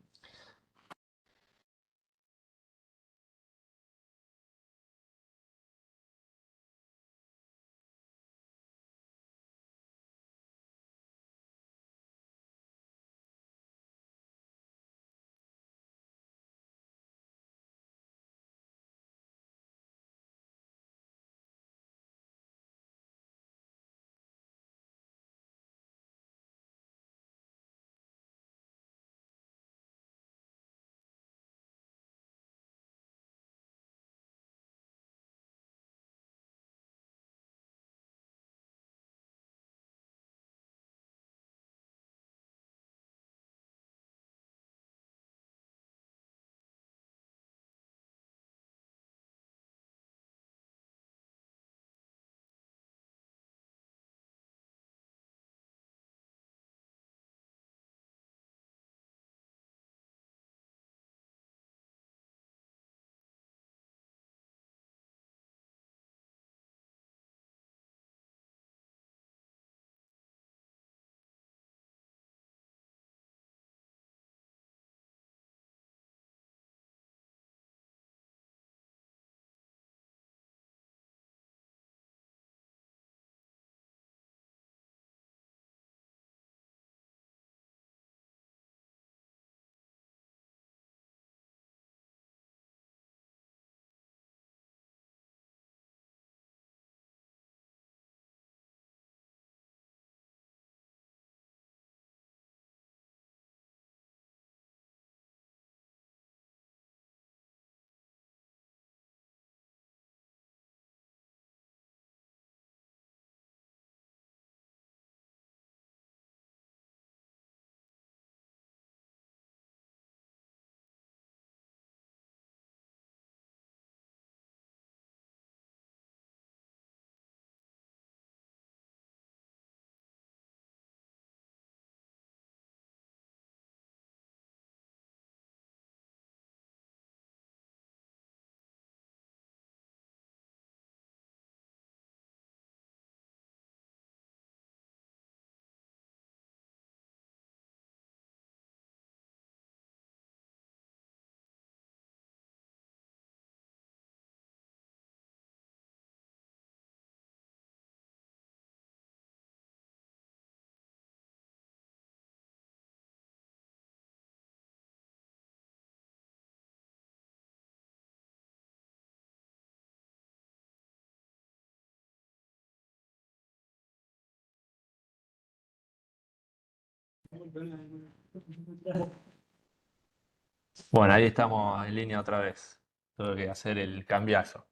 Bueno, ahí estamos en línea otra vez. Tengo que hacer el cambiazo.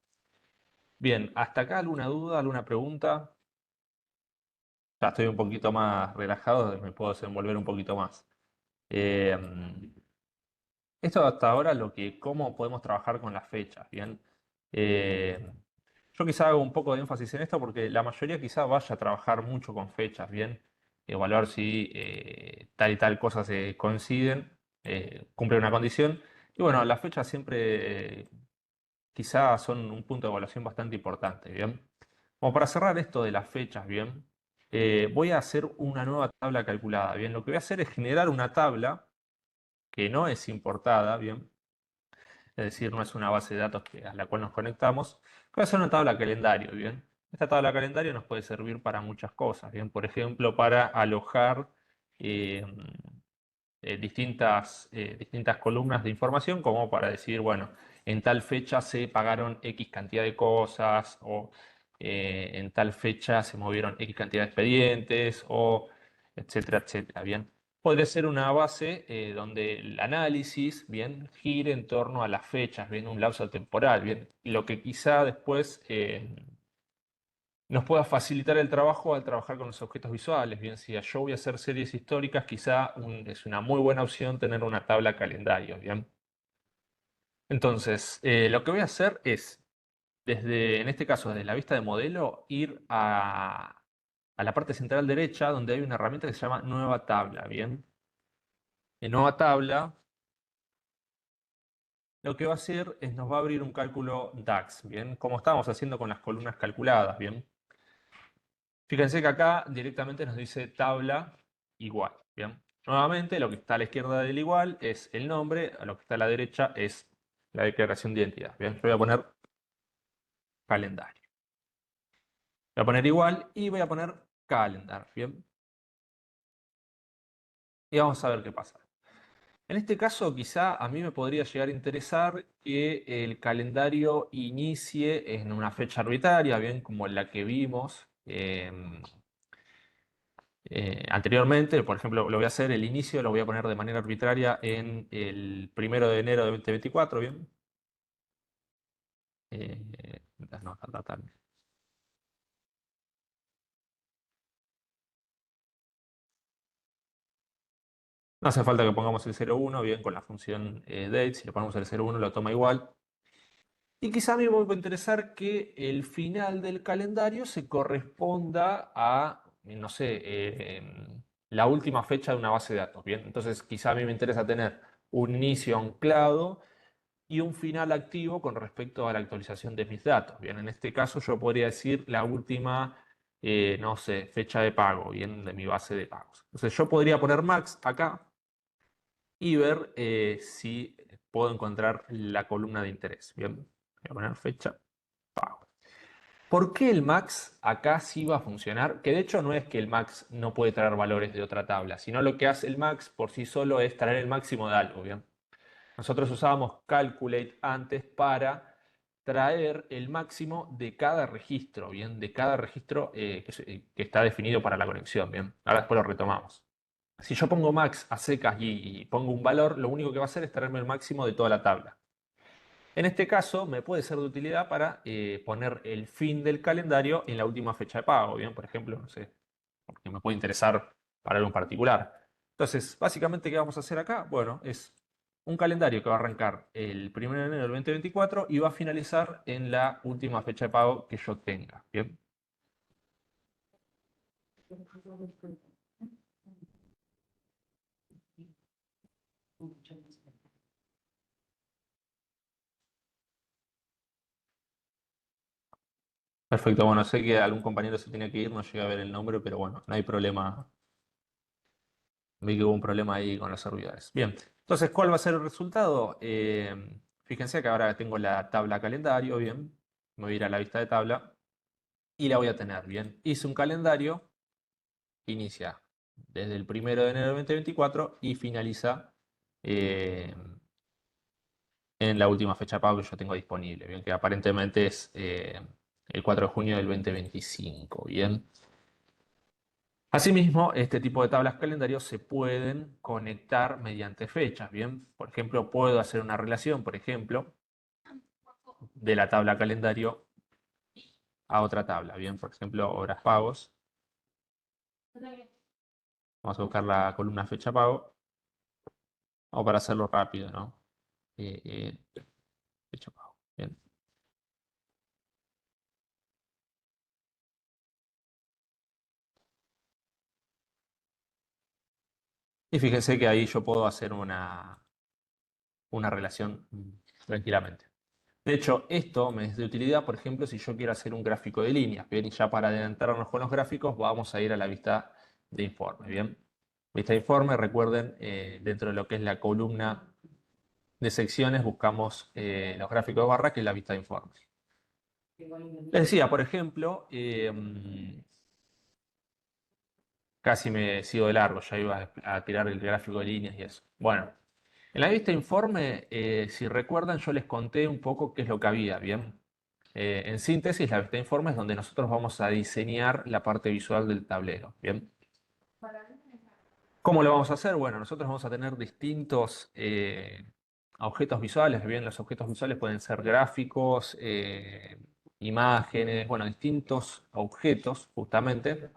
Bien, ¿hasta acá alguna duda, alguna pregunta? Ya estoy un poquito más relajado, me puedo desenvolver un poquito más. Eh, Esto hasta ahora cómo podemos trabajar con las fechas, ¿bien? Eh, yo quizá hago un poco de énfasis en esto porque la mayoría quizá vaya a trabajar mucho con fechas, ¿bien? Evaluar si tal y tal cosa se coinciden, cumple una condición. Y bueno, las fechas siempre quizá son un punto de evaluación bastante importante, ¿bien? Como para cerrar esto de las fechas, ¿bien? Voy a hacer una nueva tabla calculada, ¿bien? Lo que voy a hacer es generar una tabla que no es importada, ¿bien? Es decir, no es una base de datos a la cual nos conectamos, puede ser una tabla calendario, ¿bien? Esta tabla calendario nos puede servir para muchas cosas, ¿bien? Por ejemplo, para alojar eh, distintas columnas de información, como para decir, bueno, en tal fecha se pagaron X cantidad de cosas, o en tal fecha se movieron X cantidad de expedientes, o etcétera, etcétera, ¿bien? Podría ser una base donde el análisis, bien, gire en torno a las fechas, bien, un lapso temporal, bien, lo que quizá después nos pueda facilitar el trabajo al trabajar con los objetos visuales. Bien, si yo voy a hacer series históricas, quizá es una muy buena opción tener una tabla calendario, bien. Entonces, lo que voy a hacer es, en este caso, desde la vista de modelo, ir a la parte central derecha, donde hay una herramienta que se llama Nueva Tabla, bien. En Nueva Tabla lo que va a hacer es nos va a abrir un cálculo DAX, ¿bien? Como estábamos haciendo con las columnas calculadas, ¿bien? Fíjense que acá directamente nos dice tabla igual, ¿bien? Nuevamente, lo que está a la izquierda del igual es el nombre, a lo que está a la derecha es la declaración de identidad, ¿bien? Yo voy a poner calendario. Voy a poner igual y voy a poner calendar, ¿bien? Y vamos a ver qué pasa. En este caso, quizá a mí me podría llegar a interesar que el calendario inicie en una fecha arbitraria, bien como la que vimos anteriormente. Por ejemplo, lo voy a hacer, el inicio lo voy a poner de manera arbitraria en el 1 de enero de 2024, bien. No, no hace falta que pongamos el 01, bien, con la función date, si le ponemos el 01 lo toma igual. Y quizá a mí me puede interesar que el final del calendario se corresponda a, no sé, la última fecha de una base de datos. Bien, entonces quizá a mí me interesa tener un inicio anclado y un final activo con respecto a la actualización de mis datos. Bien, en este caso yo podría decir la última, no sé, fecha de pago, bien, de mi base de pagos. Entonces yo podría poner max acá y ver si puedo encontrar la columna de interés. Bien, voy a poner fecha pago. ¿Por qué el max acá sí va a funcionar? Que de hecho no es que el max no puede traer valores de otra tabla, sino lo que hace el max por sí solo es traer el máximo de algo, ¿bien? Nosotros usábamos calculate antes para traer el máximo de cada registro, ¿bien? De cada registro que está definido para la conexión, ¿bien? Ahora después lo retomamos. Si yo pongo max a secas y pongo un valor, lo único que va a hacer es traerme el máximo de toda la tabla. En este caso, me puede ser de utilidad para poner el fin del calendario en la última fecha de pago, ¿bien? Por ejemplo, no sé, porque me puede interesar para algo en particular. Entonces, básicamente, ¿qué vamos a hacer acá? Bueno, es un calendario que va a arrancar el 1 de enero del 2024 y va a finalizar en la última fecha de pago que yo tenga, ¿bien? Perfecto, bueno, sé que algún compañero se tiene que ir, no llega a ver el nombre, pero bueno, no hay problema. Vi que hubo un problema ahí con los servidores. Bien, entonces, ¿cuál va a ser el resultado? Fíjense que ahora tengo la tabla calendario, bien. Me voy a ir a la vista de tabla y la voy a tener, bien. Hice un calendario que inicia desde el 1 de enero de 2024 y finaliza eh, en la última fecha de pago que yo tengo disponible, bien, que aparentemente es el 4 de junio del 2025, bien. Asimismo, este tipo de tablas calendario se pueden conectar mediante fechas, ¿bien? Por ejemplo, puedo hacer una relación, por ejemplo, de la tabla calendario a otra tabla, ¿bien? Por ejemplo, horas pagos. Vamos a buscar la columna fecha pago, o para hacerlo rápido, ¿no? Eh, eh, fecha pago, ¿bien? Y fíjense que ahí yo puedo hacer una relación tranquilamente. De hecho, esto me es de utilidad, por ejemplo, si yo quiero hacer un gráfico de líneas. Bien, y ya para adelantarnos con los gráficos, vamos a ir a la vista de informe. Bien, vista de informe, recuerden, dentro de lo que es la columna de secciones, buscamos los gráficos de barra, que es la vista de informe. Les decía, por ejemplo, casi me sigo de largo, ya iba a tirar el gráfico de líneas y eso. Bueno, en la vista de informe, si recuerdan, yo les conté un poco qué es lo que había, ¿bien? En síntesis, la vista de informe es donde nosotros vamos a diseñar la parte visual del tablero, ¿bien? ¿Cómo lo vamos a hacer? Bueno, nosotros vamos a tener distintos objetos visuales, ¿bien? Los objetos visuales pueden ser gráficos, imágenes, bueno, distintos objetos, justamente,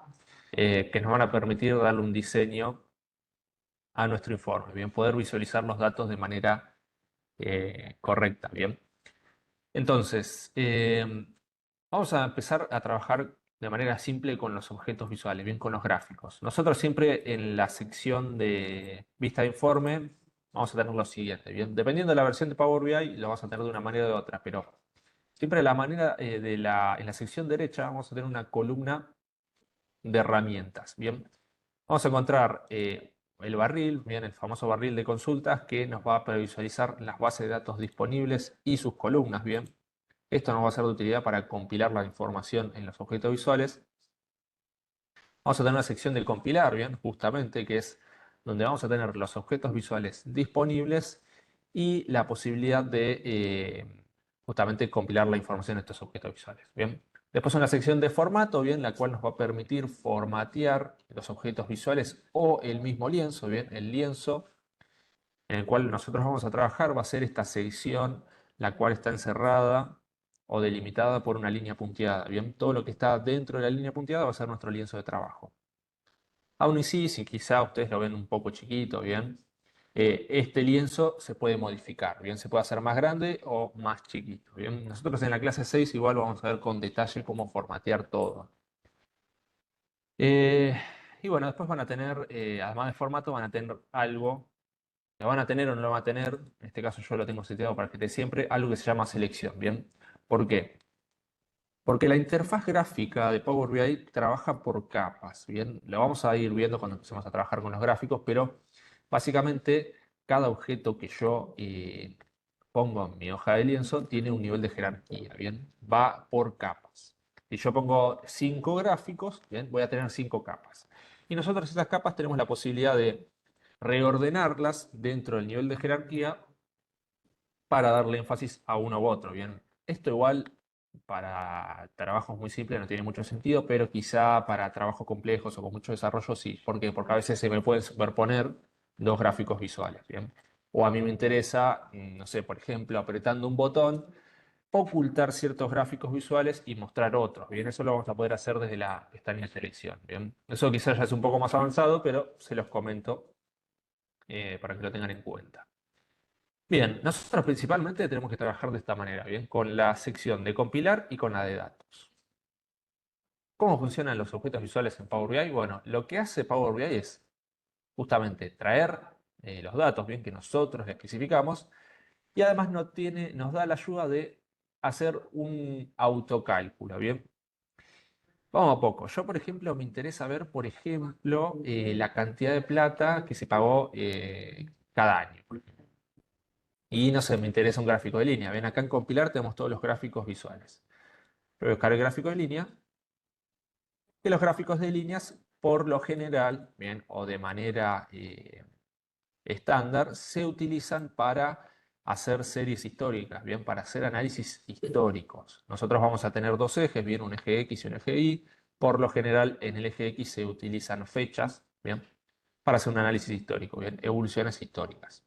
que nos van a permitir darle un diseño a nuestro informe, bien, poder visualizar los datos de manera correcta, bien. Entonces, vamos a empezar a trabajar de manera simple con los objetos visuales, bien, con los gráficos. Nosotros siempre en la sección de vista de informe, vamos a tener lo siguiente, ¿bien? Dependiendo de la versión de Power BI, lo vas a tener de una manera o de otra, pero siempre la manera en la sección derecha vamos a tener una columna de herramientas, ¿bien? Vamos a encontrar el barril, bien, el famoso barril de consultas que nos va a previsualizar las bases de datos disponibles y sus columnas, bien. Esto nos va a ser de utilidad para compilar la información en los objetos visuales. Vamos a tener una sección de compilar, bien, justamente, que es donde vamos a tener los objetos visuales disponibles y la posibilidad de justamente compilar la información de estos objetos visuales, bien. Después una sección de formato, bien, la cual nos va a permitir formatear los objetos visuales o el mismo lienzo, bien, el lienzo en el cual nosotros vamos a trabajar va a ser esta sección, la cual está encerrada o delimitada por una línea punteada. Bien, todo lo que está dentro de la línea punteada va a ser nuestro lienzo de trabajo. Aún así, si quizá ustedes lo ven un poco chiquito, bien, este lienzo se puede modificar, bien, se puede hacer más grande o más chiquito. Bien, nosotros en la clase 6 igual vamos a ver con detalle cómo formatear todo. Eh, y bueno, después van a tener, además de formato, van a tener algo. Lo van a tener o no lo van a tener, en este caso yo lo tengo seteado para que esté siempre, algo que se llama selección, ¿bien? ¿Por qué? Porque la interfaz gráfica de Power BI trabaja por capas, ¿bien? Lo vamos a ir viendo cuando empecemos a trabajar con los gráficos, pero básicamente cada objeto que yo pongo en mi hoja de lienzo tiene un nivel de jerarquía, ¿bien? Va por capas. Si yo pongo 5 gráficos, ¿bien? Voy a tener 5 capas. Y nosotros esas capas tenemos la posibilidad de reordenarlas dentro del nivel de jerarquía para darle énfasis a uno u otro, ¿bien? Esto igual para trabajos muy simples no tiene mucho sentido, pero quizá para trabajos complejos o con mucho desarrollo sí. ¿Por qué? Porque a veces se me pueden superponer dos gráficos visuales, ¿bien? O a mí me interesa, no sé, por ejemplo, apretando un botón, ocultar ciertos gráficos visuales y mostrar otros, ¿bien? Eso lo vamos a poder hacer desde la pestaña de selección, ¿bien? Eso quizás ya es un poco más avanzado, pero se los comento para que lo tengan en cuenta. Bien, nosotros principalmente tenemos que trabajar de esta manera, bien, con la sección de compilar y con la de datos. ¿Cómo funcionan los objetos visuales en Power BI? Bueno, lo que hace Power BI es justamente traer los datos, bien, que nosotros le especificamos, y además nos da la ayuda de hacer un autocálculo, bien. Vamos a poco. Yo, por ejemplo, me interesa ver, por ejemplo, la cantidad de plata que se pagó cada año. Y no sé, me interesa un gráfico de línea. Ven, acá en compilar tenemos todos los gráficos visuales. Voy a buscar el gráfico de línea. Que los gráficos de líneas, por lo general, bien, o de manera estándar, se utilizan para hacer series históricas, bien, para hacer análisis históricos. Nosotros vamos a tener dos ejes, bien, un eje X y un eje Y. Por lo general, en el eje X se utilizan fechas, bien, para hacer un análisis histórico, bien, evoluciones históricas.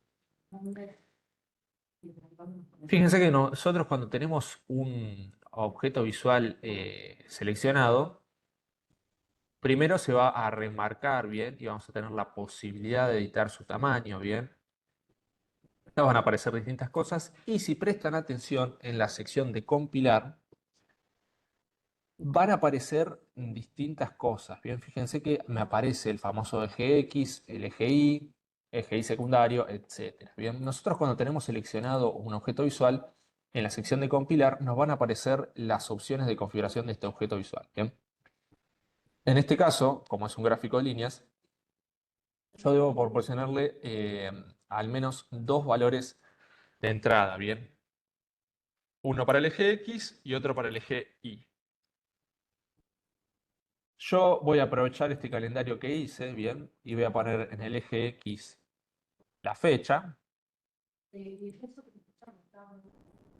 Fíjense que nosotros cuando tenemos un objeto visual seleccionado, primero se va a remarcar bien y vamos a tener la posibilidad de editar su tamaño bien. Nos van a aparecer distintas cosas y si prestan atención en la sección de compilar, van a aparecer distintas cosas. Bien, fíjense que me aparece el famoso eje X, el eje Y secundario, etcétera. Bien, nosotros cuando tenemos seleccionado un objeto visual, en la sección de compilar nos van a aparecer las opciones de configuración de este objeto visual. Bien, en este caso, como es un gráfico de líneas, yo debo proporcionarle al menos dos valores de entrada. Bien, uno para el eje X y otro para el eje Y. Yo voy a aprovechar este calendario que hice, bien, y voy a poner en el eje X la fecha.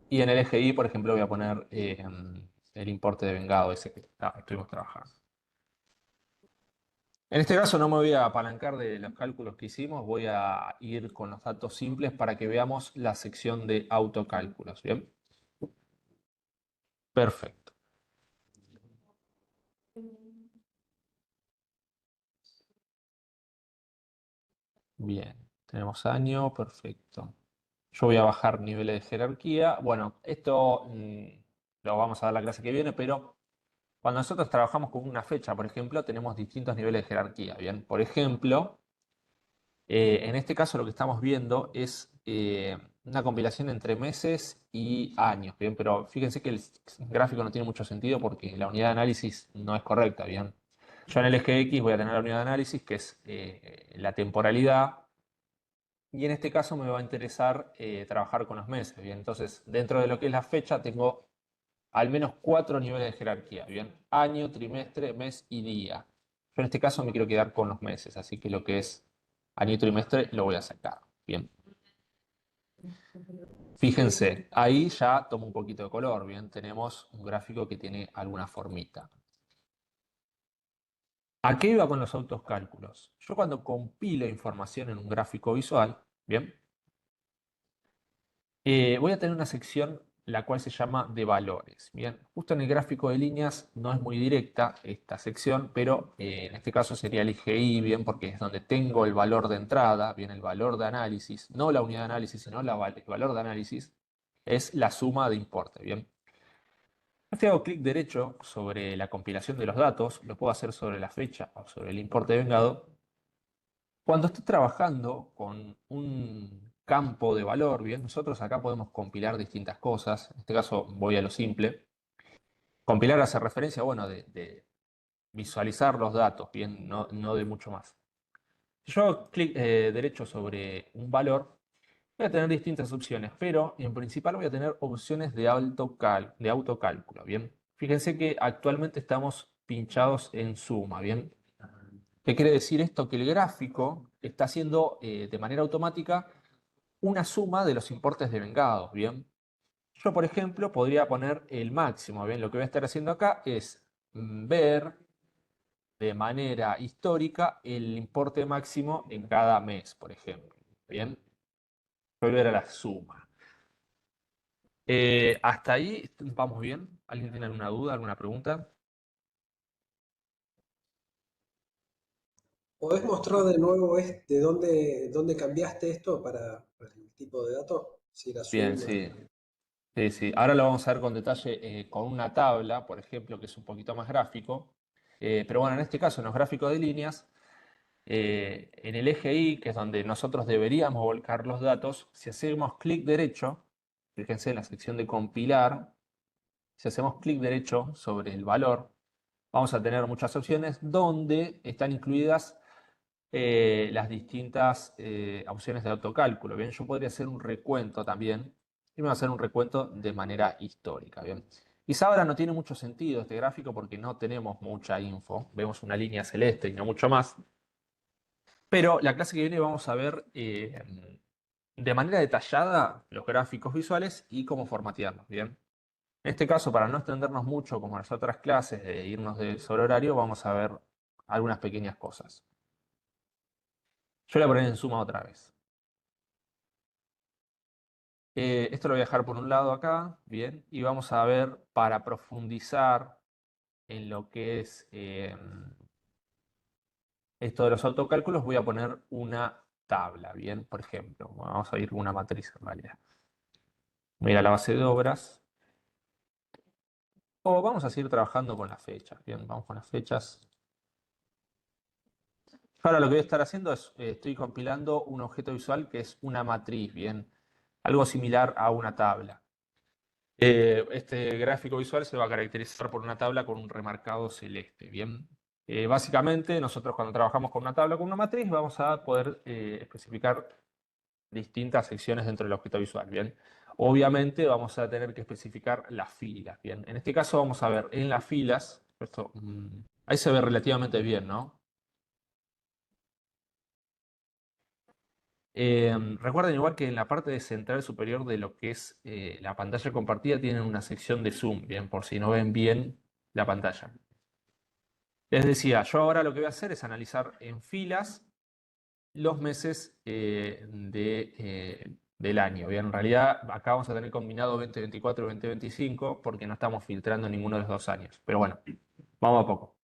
Y en el eje Y, por ejemplo, voy a poner el importe de vengado ese que estuvimos trabajando. En este caso no me voy a apalancar de los cálculos que hicimos, voy a ir con los datos simples para que veamos la sección de autocálculos, ¿bien? Perfecto. Bien, tenemos año, perfecto. Yo voy a bajar niveles de jerarquía. Bueno, esto lo vamos a dar la clase que viene, pero cuando nosotros trabajamos con una fecha, por ejemplo, tenemos distintos niveles de jerarquía. Bien, por ejemplo, En este caso lo que estamos viendo es una compilación entre meses y años, ¿bien? Pero fíjense que el gráfico no tiene mucho sentido porque la unidad de análisis no es correcta, ¿bien? Yo en el eje X voy a tener la unidad de análisis que es la temporalidad y en este caso me va a interesar trabajar con los meses, ¿bien? Entonces, dentro de lo que es la fecha tengo al menos 4 niveles de jerarquía, ¿bien? Año, trimestre, mes y día. Yo en este caso me quiero quedar con los meses, así que lo que es año y trimestre lo voy a sacar, ¿bien? Fíjense, ahí ya toma un poquito de color, ¿bien? Tenemos un gráfico que tiene alguna formita. ¿A qué iba con los autocálculos? Yo cuando compilo información en un gráfico visual, ¿bien? Voy a tener una sección la cual se llama de valores. Bien, justo en el gráfico de líneas no es muy directa esta sección, pero en este caso sería el IGI, bien, porque es donde tengo el valor de entrada, bien, el valor de análisis, no la unidad de análisis, sino el valor de análisis, es la suma de importe, bien. Si hago clic derecho sobre la compilación de los datos, lo puedo hacer sobre la fecha o sobre el importe vengado. Cuando estoy trabajando con un campo de valor, bien, nosotros acá podemos compilar distintas cosas. En este caso voy a lo simple. Compilar hace referencia, bueno, de visualizar los datos, bien, no de mucho más. Si yo hago clic derecho sobre un valor, voy a tener distintas opciones, pero en principal voy a tener opciones de autocálculo, bien. Fíjense que actualmente estamos pinchados en suma, bien. ¿Qué quiere decir esto? Que el gráfico está haciendo de manera automática una suma de los importes devengados, ¿bien? Yo, por ejemplo, podría poner el máximo, ¿bien? Lo que voy a estar haciendo acá es ver de manera histórica el importe máximo en cada mes, por ejemplo, ¿bien? Volver a la suma. ¿Hasta ahí vamos bien? ¿Alguien tiene alguna duda, alguna pregunta? ¿Podés mostrar de nuevo de dónde cambiaste esto para el tipo de dato? Si la Bien, suma. sí. Sí, sí. Ahora lo vamos a ver con detalle con una tabla, por ejemplo, que es un poquito más gráfico. Pero bueno, en este caso, en los gráficos de líneas, en el eje Y, que es donde nosotros deberíamos volcar los datos, si hacemos clic derecho, fíjense en la sección de compilar, si hacemos clic derecho sobre el valor, vamos a tener muchas opciones donde están incluidas las distintas opciones de autocálculo. Bien, yo podría hacer un recuento también y me voy a hacer un recuento de manera histórica. Bien, quizá ahora no tiene mucho sentido este gráfico porque no tenemos mucha info. Vemos una línea celeste y no mucho más. Pero la clase que viene vamos a ver de manera detallada los gráficos visuales y cómo formatearlos. Bien, en este caso, para no extendernos mucho como en las otras clases de irnos sobre horario, vamos a ver algunas pequeñas cosas. Yo le voy a poner en suma otra vez. Esto lo voy a dejar por un lado acá, bien, y vamos a ver para profundizar en lo que es esto de los autocálculos, voy a poner una tabla, bien, por ejemplo, bueno, vamos a ir con una matriz en realidad. Voy a ir a la base de obras, o vamos a seguir trabajando con las fechas, bien, vamos con las fechas. Ahora lo que voy a estar haciendo es, estoy compilando un objeto visual que es una matriz, bien, algo similar a una tabla. Este gráfico visual se va a caracterizar por una tabla con un remarcado celeste. Bien, básicamente nosotros cuando trabajamos con una tabla con una matriz vamos a poder especificar distintas secciones dentro del objeto visual. Bien, obviamente vamos a tener que especificar las filas. Bien, en este caso vamos a ver en las filas, esto, ahí se ve relativamente bien, ¿no? Recuerden igual que en la parte de central superior de lo que es la pantalla compartida tienen una sección de zoom, bien, por si no ven bien la pantalla. Les decía, yo ahora lo que voy a hacer es analizar en filas los meses del año. Bien, en realidad acá vamos a tener combinado 2024 y 2025 porque no estamos filtrando ninguno de los 2 años. Pero bueno, vamos a poco.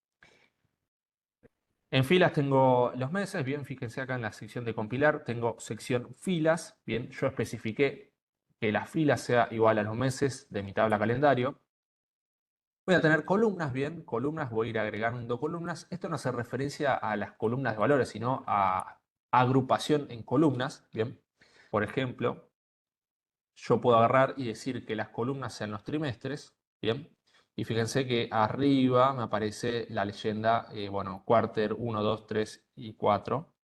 En filas tengo los meses, bien, fíjense acá en la sección de compilar, tengo sección filas, bien, yo especifiqué que la fila sea igual a los meses de mi tabla calendario. Voy a tener columnas, bien, columnas, voy a ir agregando columnas. Esto no hace referencia a las columnas de valores, sino a agrupación en columnas, ¿bien? Por ejemplo, yo puedo agarrar y decir que las columnas sean los trimestres, ¿bien? Y fíjense que arriba me aparece la leyenda, bueno, quarter 1, 2, 3 y 4.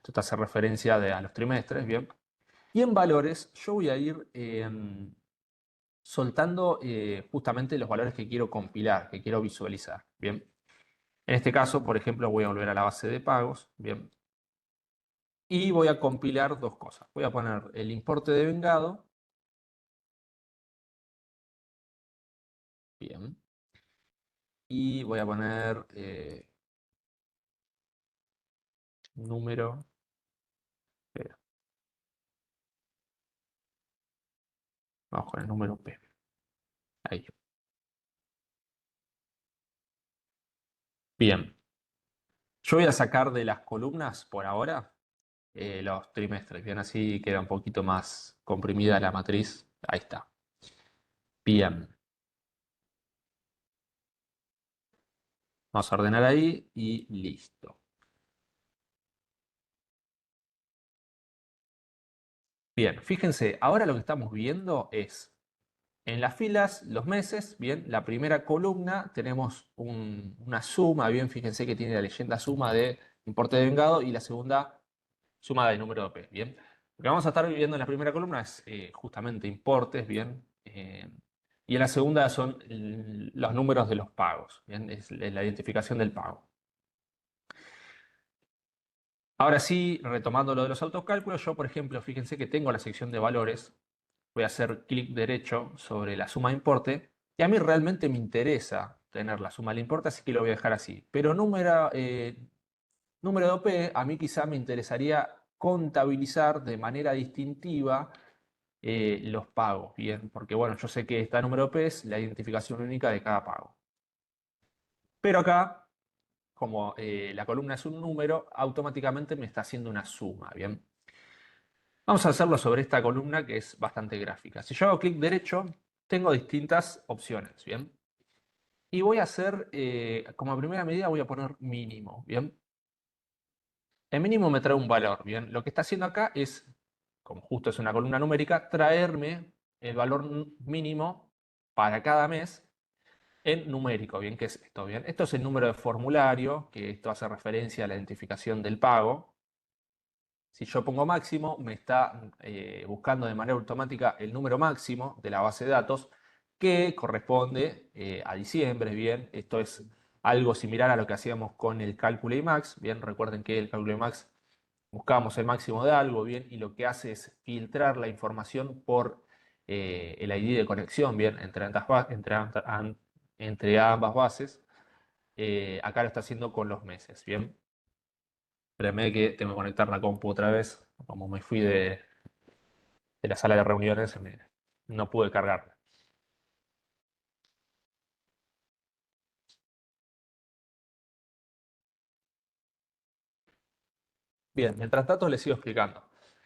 Esto hace referencia a los trimestres, ¿bien? Y en valores yo voy a ir soltando justamente los valores que quiero compilar, que quiero visualizar, ¿bien? En este caso, por ejemplo, voy a volver a la base de pagos, ¿bien? Y voy a compilar dos cosas. Voy a poner el importe de vengado, bien, y voy a poner número, espera, vamos con el número P. Ahí. Bien, yo voy a sacar de las columnas por ahora los trimestres, bien, así queda un poquito más comprimida la matriz. Ahí está. Bien, vamos a ordenar ahí y listo. Bien, fíjense, ahora lo que estamos viendo es en las filas los meses, bien, la primera columna tenemos una suma, bien, fíjense que tiene la leyenda suma de importe de vengado y la segunda suma de número de P, bien. Lo que vamos a estar viendo en la primera columna es justamente importes, bien, y en la segunda son los números de los pagos, bien, es la identificación del pago. Ahora sí, retomando lo de los autocálculos, yo por ejemplo, fíjense que tengo la sección de valores, voy a hacer clic derecho sobre la suma de importe, y a mí realmente me interesa tener la suma del importe, así que lo voy a dejar así. Pero número de OP, a mí quizá me interesaría contabilizar de manera distintiva los pagos, bien, porque bueno, yo sé que esta número de OP es la identificación única de cada pago. Pero acá, como la columna es un número, automáticamente me está haciendo una suma, bien. Vamos a hacerlo sobre esta columna que es bastante gráfica. Si yo hago clic derecho, tengo distintas opciones, ¿bien? Y voy a hacer, como primera medida, voy a poner mínimo, ¿bien? El mínimo me trae un valor, ¿bien? Lo que está haciendo acá es, como justo es una columna numérica, traerme el valor mínimo para cada mes en numérico, ¿bien? ¿Qué es esto? ¿Bien? Esto es el número de formulario, que esto hace referencia a la identificación del pago. Si yo pongo máximo, me está buscando de manera automática el número máximo de la base de datos que corresponde a diciembre. Bien, esto es algo similar a lo que hacíamos con el cálculo IMAX. Bien, recuerden que el cálculo IMAX buscamos el máximo de algo. Bien, y lo que hace es filtrar la información por el ID de conexión. Bien, entre ambas bases. Acá lo está haciendo con los meses. Bien. Espérame que tengo que conectar la compu otra vez. Como me fui de la sala de reuniones, no pude cargarla. Bien, mientras tanto les sigo explicando.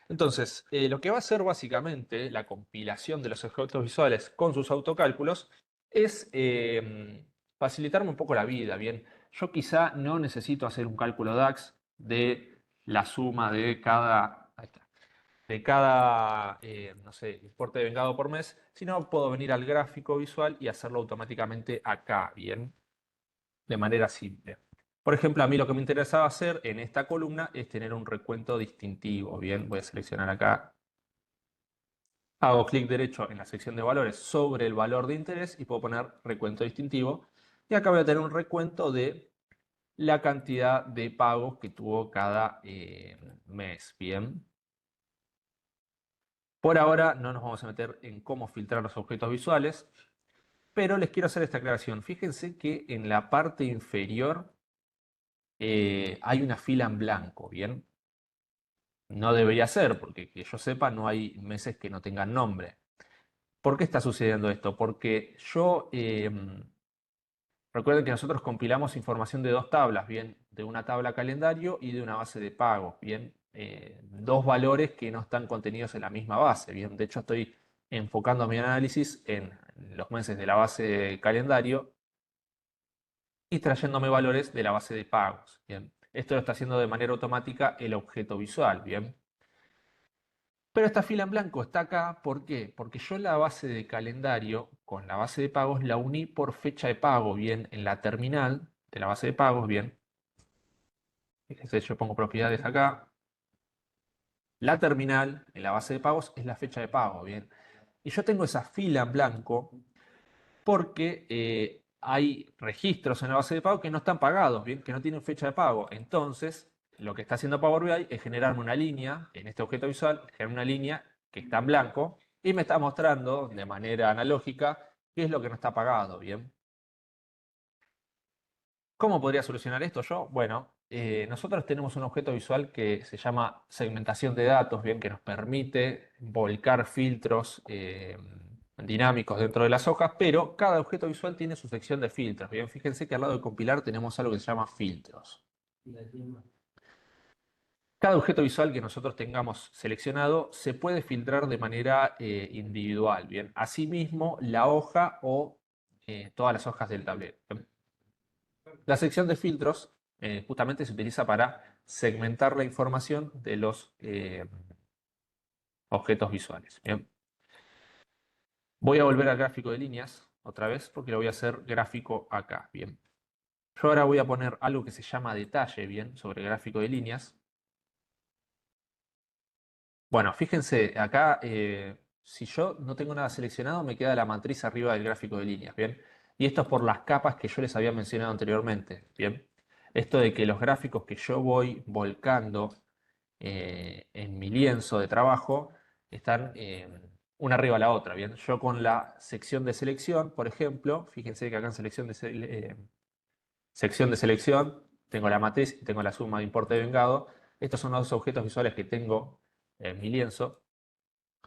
Entonces, lo que va a hacer básicamente la compilación de los objetos visuales con sus autocálculos es facilitarme un poco la vida. Bien, yo quizá no necesito hacer un cálculo DAX de la suma de cada, ahí está, de cada, no sé, importe de vengado por mes, sino puedo venir al gráfico visual y hacerlo automáticamente acá, bien, de manera simple. Por ejemplo, a mí lo que me interesaba hacer en esta columna es tener un recuento distintivo, bien, voy a seleccionar acá, hago clic derecho en la sección de valores sobre el valor de interés y puedo poner recuento distintivo, y acá voy a tener un recuento de la cantidad de pagos que tuvo cada mes, bien. Por ahora no nos vamos a meter en cómo filtrar los objetos visuales, pero les quiero hacer esta aclaración. Fíjense que en la parte inferior hay una fila en blanco, ¿bien? No debería ser, porque que yo sepa no hay meses que no tengan nombre. ¿Por qué está sucediendo esto? Porque recuerden que nosotros compilamos información de dos tablas, ¿bien? De una tabla calendario y de una base de pago, ¿bien? Dos valores que no están contenidos en la misma base, ¿bien? De hecho, estoy enfocando mi análisis en los meses de la base de calendario y trayéndome valores de la base de pagos, ¿bien? Esto lo está haciendo de manera automática el objeto visual, ¿bien? Pero esta fila en blanco está acá, ¿por qué? Porque yo la base de calendario con la base de pagos la uní por fecha de pago, ¿bien? En la terminal de la base de pagos, ¿bien? Fíjense, yo pongo propiedades acá. La terminal en la base de pagos es la fecha de pago, ¿bien? Y yo tengo esa fila en blanco porque hay registros en la base de pago que no están pagados, ¿bien? Que no tienen fecha de pago. Entonces, lo que está haciendo Power BI es generarme una línea en este objeto visual, generar una línea que está en blanco y me está mostrando de manera analógica qué es lo que no está pagado, ¿bien? ¿Cómo podría solucionar esto yo? Bueno, nosotros tenemos un objeto visual que se llama segmentación de datos, bien, que nos permite volcar filtros dinámicos dentro de las hojas, pero cada objeto visual tiene su sección de filtros. Bien, fíjense que al lado de compilar tenemos algo que se llama filtros. Cada objeto visual que nosotros tengamos seleccionado se puede filtrar de manera individual. Bien, asimismo la hoja o todas las hojas del tablero. La sección de filtros justamente se utiliza para segmentar la información de los objetos visuales. Bien. Voy a volver al gráfico de líneas otra vez porque lo voy a hacer gráfico acá. Bien. Yo ahora voy a poner algo que se llama detalle, bien, sobre gráfico de líneas. Bueno, fíjense, acá si yo no tengo nada seleccionado, me queda la matriz arriba del gráfico de líneas, ¿bien? Y esto es por las capas que yo les había mencionado anteriormente, ¿bien? Esto de que los gráficos que yo voy volcando en mi lienzo de trabajo están una arriba a la otra, ¿bien? Yo con la sección de selección, por ejemplo, fíjense que acá en sección de selección tengo la matriz y tengo la suma de importe de vengado. Estos son los dos objetos visuales que tengo en mi lienzo.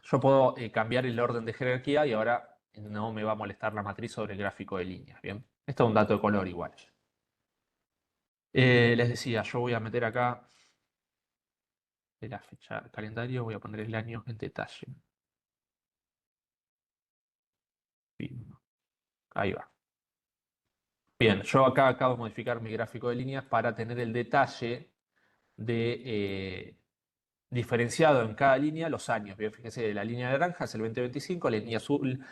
Yo puedo cambiar el orden de jerarquía y ahora no me va a molestar la matriz sobre el gráfico de líneas, ¿bien? Esto es un dato de color igual. Les decía, yo voy a meter acá de la fecha calendario, voy a poner el año en detalle. Bien, ahí va. Bien, yo acá acabo de modificar mi gráfico de líneas para tener el detalle de diferenciado en cada línea los años. Bien, fíjense, la línea naranja es el 2025, la línea azul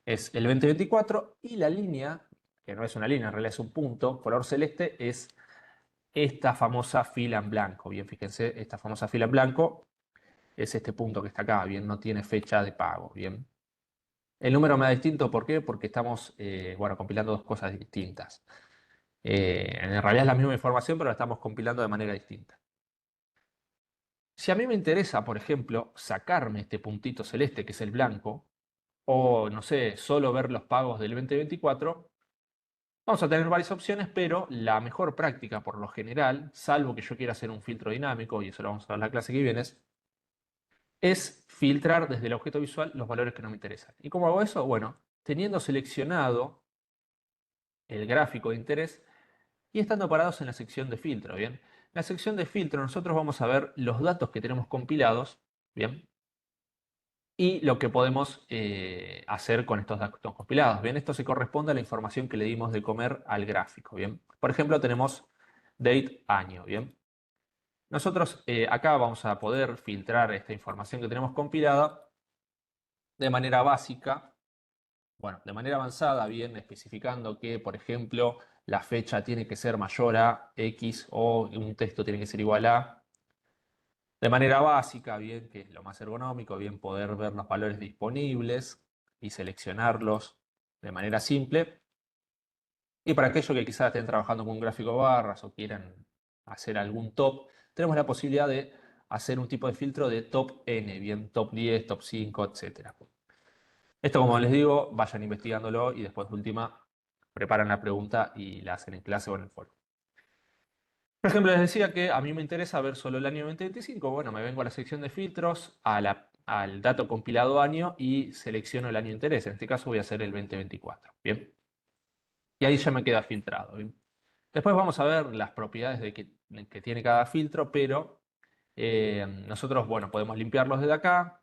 es el 2024 y la línea, que no es una línea, en realidad es un punto, color celeste, es esta famosa fila en blanco. Bien, fíjense, esta famosa fila en blanco es este punto que está acá, bien, no tiene fecha de pago, bien. El número me da distinto, ¿por qué? Porque estamos, bueno, compilando dos cosas distintas. En realidad es la misma información, pero la estamos compilando de manera distinta. Si a mí me interesa, por ejemplo, sacarme este puntito celeste, que es el blanco, o no sé, solo ver los pagos del 2024, vamos a tener varias opciones, pero la mejor práctica por lo general, salvo que yo quiera hacer un filtro dinámico, y eso lo vamos a ver en la clase que viene, es filtrar desde el objeto visual los valores que no me interesan. ¿Y cómo hago eso? Bueno, teniendo seleccionado el gráfico de interés y estando parados en la sección de filtro, ¿bien? En la sección de filtro nosotros vamos a ver los datos que tenemos compilados, ¿bien? Y lo que podemos hacer con estos datos compilados. Bien, esto se corresponde a la información que le dimos de comer al gráfico. Bien, por ejemplo, tenemos date año. Bien, nosotros acá vamos a poder filtrar esta información que tenemos compilada de manera básica, bueno, de manera avanzada, bien, especificando que, por ejemplo, la fecha tiene que ser mayor a X o un texto tiene que ser igual a. De manera básica, bien, que es lo más ergonómico, bien poder ver los valores disponibles y seleccionarlos de manera simple. Y para aquellos que quizás estén trabajando con un gráfico de barras o quieran hacer algún top, tenemos la posibilidad de hacer un tipo de filtro de top N, bien, top 10, top 5, etcétera. Esto, como les digo, vayan investigándolo y después de última preparan la pregunta y la hacen en clase o en el foro. Por ejemplo, les decía que a mí me interesa ver solo el año 2025. Bueno, me vengo a la sección de filtros, al dato compilado año y selecciono el año de interés. En este caso voy a hacer el 2024. Bien. Y ahí ya me queda filtrado. Bien. Después vamos a ver las propiedades que tiene cada filtro, pero nosotros, bueno, podemos limpiarlos desde acá.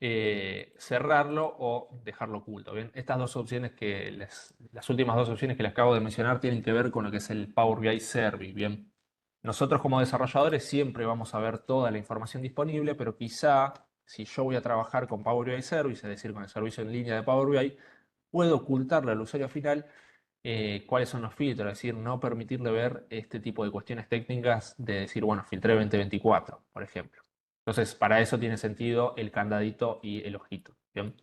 cerrarlo o dejarlo oculto. Bien, estas dos opciones las últimas dos opciones que les acabo de mencionar tienen que ver con lo que es el Power BI Service. Bien, nosotros como desarrolladores siempre vamos a ver toda la información disponible, pero quizá si yo voy a trabajar con Power BI Service, es decir, con el servicio en línea de Power BI, puedo ocultarle al usuario final cuáles son los filtros, es decir, no permitirle ver este tipo de cuestiones técnicas de decir, bueno, filtré 2024, por ejemplo. Entonces, para eso tiene sentido el candadito y el ojito. ¿Bien?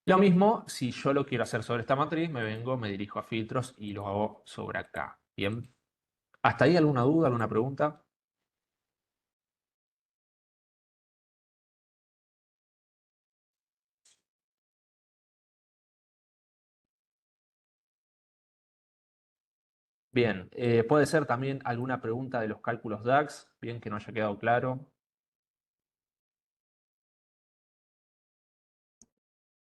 Lo mismo, si yo lo quiero hacer sobre esta matriz, me dirijo a filtros y lo hago sobre acá. ¿Bien? ¿Hasta ahí alguna duda, alguna pregunta? Bien, puede ser también alguna pregunta de los cálculos DAX, bien que no haya quedado claro.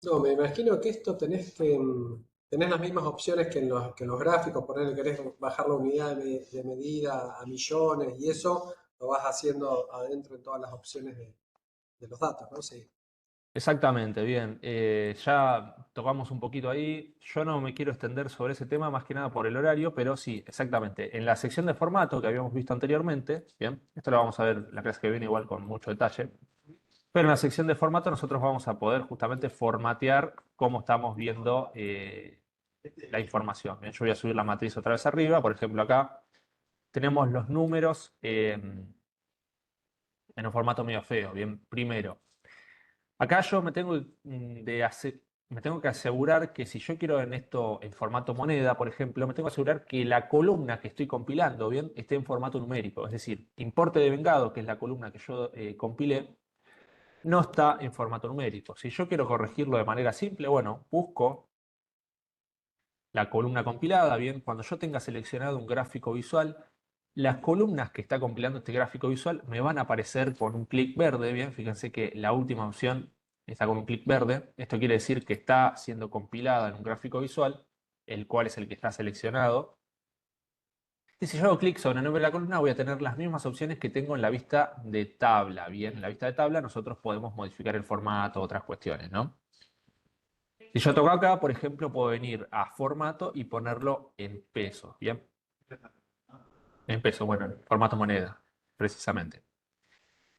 No, me imagino que esto tenés las mismas opciones que en los gráficos, ponerle querés bajar la unidad de medida a millones y eso lo vas haciendo adentro en todas las opciones de los datos, ¿no? Sí. Exactamente, bien. Ya tocamos un poquito ahí. Yo no me quiero extender sobre ese tema más que nada por el horario, pero sí, exactamente. En la sección de formato que habíamos visto anteriormente, bien, esto lo vamos a ver la clase que viene igual con mucho detalle, pero en la sección de formato nosotros vamos a poder justamente formatear cómo estamos viendo la información. Bien, yo voy a subir la matriz otra vez arriba, por ejemplo acá tenemos los números en un formato medio feo. Bien, primero. Acá yo me tengo que asegurar que si yo quiero en esto, en formato moneda, por ejemplo, me tengo que asegurar que la columna que estoy compilando, bien, esté en formato numérico. Es decir, importe de vengado, que es la columna que yo compilé, no está en formato numérico. Si yo quiero corregirlo de manera simple, bueno, busco la columna compilada, bien, cuando yo tenga seleccionado un gráfico visual, las columnas que está compilando este gráfico visual me van a aparecer con un clic verde, bien, fíjense que la última opción está con un clic verde, esto quiere decir que está siendo compilada en un gráfico visual, el cual es el que está seleccionado. Y si yo hago clic sobre el nombre de la columna, voy a tener las mismas opciones que tengo en la vista de tabla, bien, en la vista de tabla nosotros podemos modificar el formato, otras cuestiones, ¿no? Si yo toco acá, por ejemplo, puedo venir a formato y ponerlo en pesos, ¿bien? En pesos, bueno, en formato moneda, precisamente.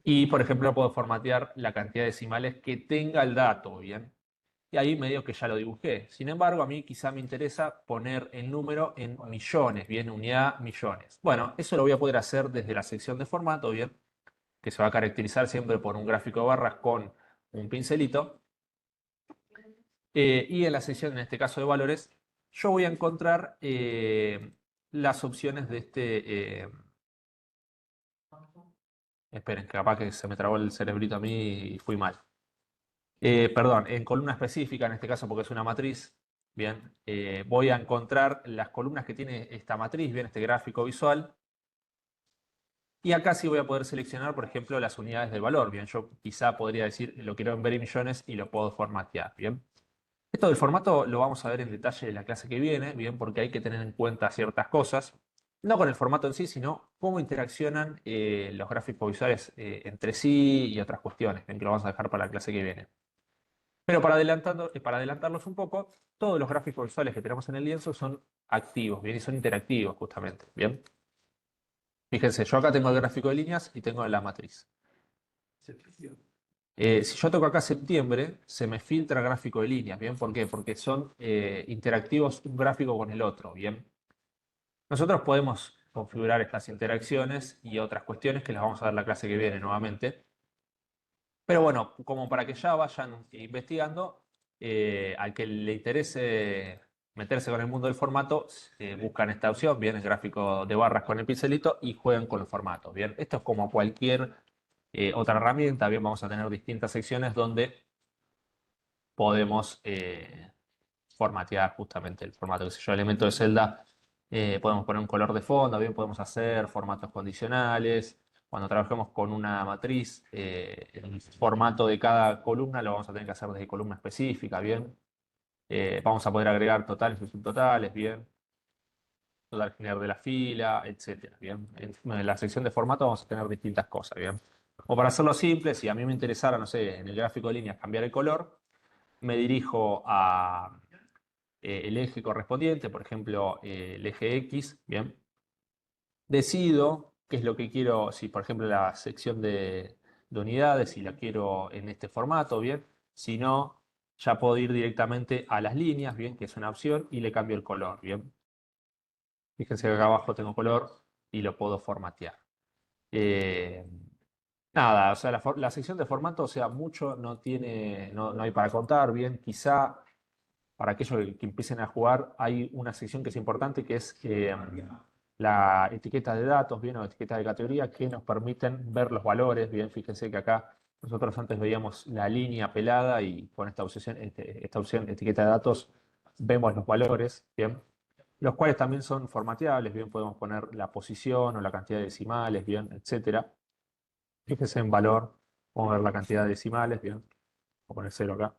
Y, por ejemplo, puedo formatear la cantidad de decimales que tenga el dato, ¿bien? Y ahí medio que ya lo dibujé. Sin embargo, a mí quizá me interesa poner el número en millones, ¿bien? Unidad, millones. Bueno, eso lo voy a poder hacer desde la sección de formato, ¿bien? Que se va a caracterizar siempre por un gráfico de barras con un pincelito. Y en la sección, en este caso de valores, yo voy a encontrar las opciones de este. Esperen, que capaz que se me trabó el cerebrito a mí y fui mal. Perdón, en columna específica, en este caso porque es una matriz, bien, voy a encontrar las columnas que tiene esta matriz, bien, este gráfico visual. Y acá sí voy a poder seleccionar, por ejemplo, las unidades del valor. Bien, yo quizá podría decir, lo quiero en ver en millones y lo puedo formatear. Bien. Esto del formato lo vamos a ver en detalle en la clase que viene, bien, porque hay que tener en cuenta ciertas cosas, no con el formato en sí, sino cómo interaccionan los gráficos visuales entre sí y otras cuestiones, bien, que lo vamos a dejar para la clase que viene. Pero para adelantarlos un poco, todos los gráficos visuales que tenemos en el lienzo son activos, bien, y son interactivos justamente, bien. Fíjense, yo acá tengo el gráfico de líneas y tengo la matriz. Si yo toco acá septiembre, se me filtra el gráfico de líneas, ¿bien? ¿Por qué? Porque son interactivos un gráfico con el otro, ¿bien? Nosotros podemos configurar estas interacciones y otras cuestiones que las vamos a ver en la clase que viene nuevamente. Pero bueno, como para que ya vayan investigando, al que le interese meterse con el mundo del formato, buscan esta opción, bien, el gráfico de barras con el pincelito y juegan con los formatos, bien. Esto es como cualquier otra herramienta, bien, vamos a tener distintas secciones donde podemos formatear justamente el formato, que sé yo, elemento de celda, podemos poner un color de fondo, bien, podemos hacer formatos condicionales. Cuando trabajemos con una matriz, el formato de cada columna lo vamos a tener que hacer desde columna específica, bien. Vamos a poder agregar totales y subtotales, bien. Total general de la fila, etcétera, bien. En la sección de formato vamos a tener distintas cosas, bien. O para hacerlo simple, si a mí me interesara, no sé, en el gráfico de líneas cambiar el color, me dirijo a el eje correspondiente, por ejemplo, el eje X, ¿bien? Decido qué es lo que quiero, si por ejemplo la sección de unidades, si la quiero en este formato, ¿bien? Si no, ya puedo ir directamente a las líneas, ¿bien? Que es una opción, y le cambio el color, ¿bien? Fíjense que acá abajo tengo color y lo puedo formatear. Eh, Nada, o sea, la sección de formato, o sea, mucho no tiene, no hay para contar, bien, quizá para aquellos que empiecen a jugar, hay una sección que es importante, que es la etiqueta de datos, bien, o etiqueta de categoría, que nos permiten ver los valores, bien, fíjense que acá nosotros antes veíamos la línea pelada y con esta opción etiqueta de datos vemos los valores, bien, los cuales también son formateables, bien, podemos poner la posición o la cantidad de decimales, bien, etcétera. Fíjese en valor, vamos a ver la cantidad de decimales, bien, voy a poner cero acá.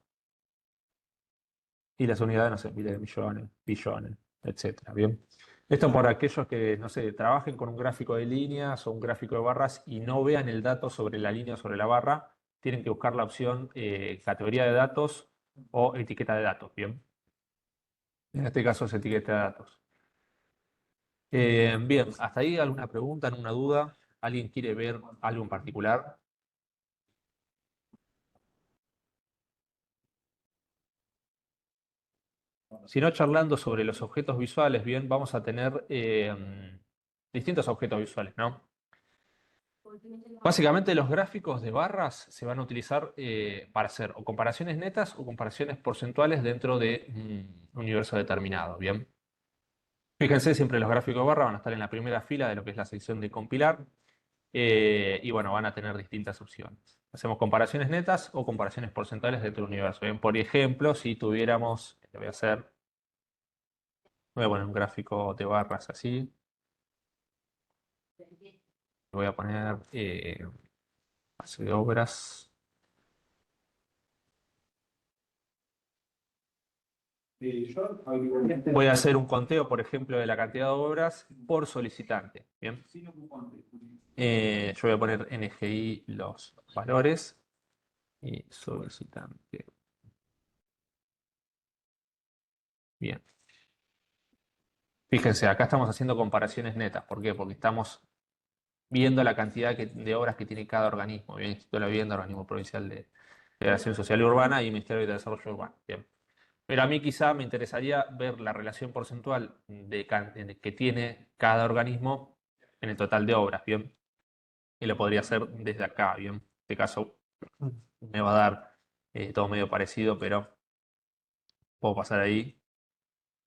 Y las unidades, no sé, miles de millones, billones, etcétera, bien. Esto por aquellos que, no sé, trabajen con un gráfico de líneas o un gráfico de barras y no vean el dato sobre la línea o sobre la barra, tienen que buscar la opción categoría de datos o etiqueta de datos, bien. En este caso es etiqueta de datos. Bien, hasta ahí alguna pregunta, alguna duda. ¿Alguien quiere ver algo en particular? Si no, charlando sobre los objetos visuales, bien, vamos a tener distintos objetos visuales, ¿no? Básicamente los gráficos de barras se van a utilizar para hacer o comparaciones netas o comparaciones porcentuales dentro de un universo determinado, ¿bien? Fíjense, siempre los gráficos de barra van a estar en la primera fila de lo que es la sección de compilar y bueno, van a tener distintas opciones. Hacemos comparaciones netas o comparaciones porcentuales dentro del universo, ¿bien? Por ejemplo, si tuviéramos, lo voy a hacer, voy a poner un gráfico de barras así, voy a poner base de obras. Voy a hacer un conteo, por ejemplo, de la cantidad de obras por solicitante. Bien. Yo voy a poner NGI los valores y solicitante. Bien. Fíjense, acá estamos haciendo comparaciones netas. ¿Por qué? Porque estamos viendo la cantidad de obras que tiene cada organismo. Bien, Instituto de la Vivienda, Organismo Provincial de Federación Social y Urbana y Ministerio de Desarrollo Urbano. Bien. Pero a mí quizá me interesaría ver la relación porcentual que tiene cada organismo en el total de obras, ¿bien? Y lo podría hacer desde acá, ¿bien? En este caso me va a dar todo medio parecido, pero puedo pasar ahí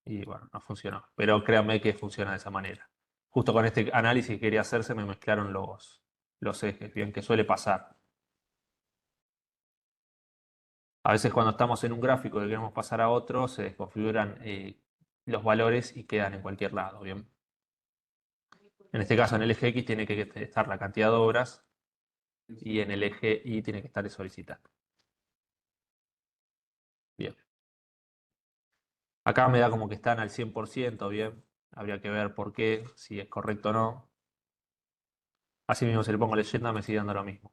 y bueno, no funcionó. Pero créanme que funciona de esa manera. Justo con este análisis que quería hacer se me mezclaron los ejes, ¿bien? Que suele pasar. A veces cuando estamos en un gráfico que queremos pasar a otro, se desconfiguran los valores y quedan en cualquier lado, ¿bien? En este caso, en el eje X tiene que estar la cantidad de obras y en el eje Y tiene que estar el solicitante. Bien. Acá me da como que están al 100%, bien. Habría que ver por qué, si es correcto o no. Así mismo, si le pongo leyenda, me sigue dando lo mismo.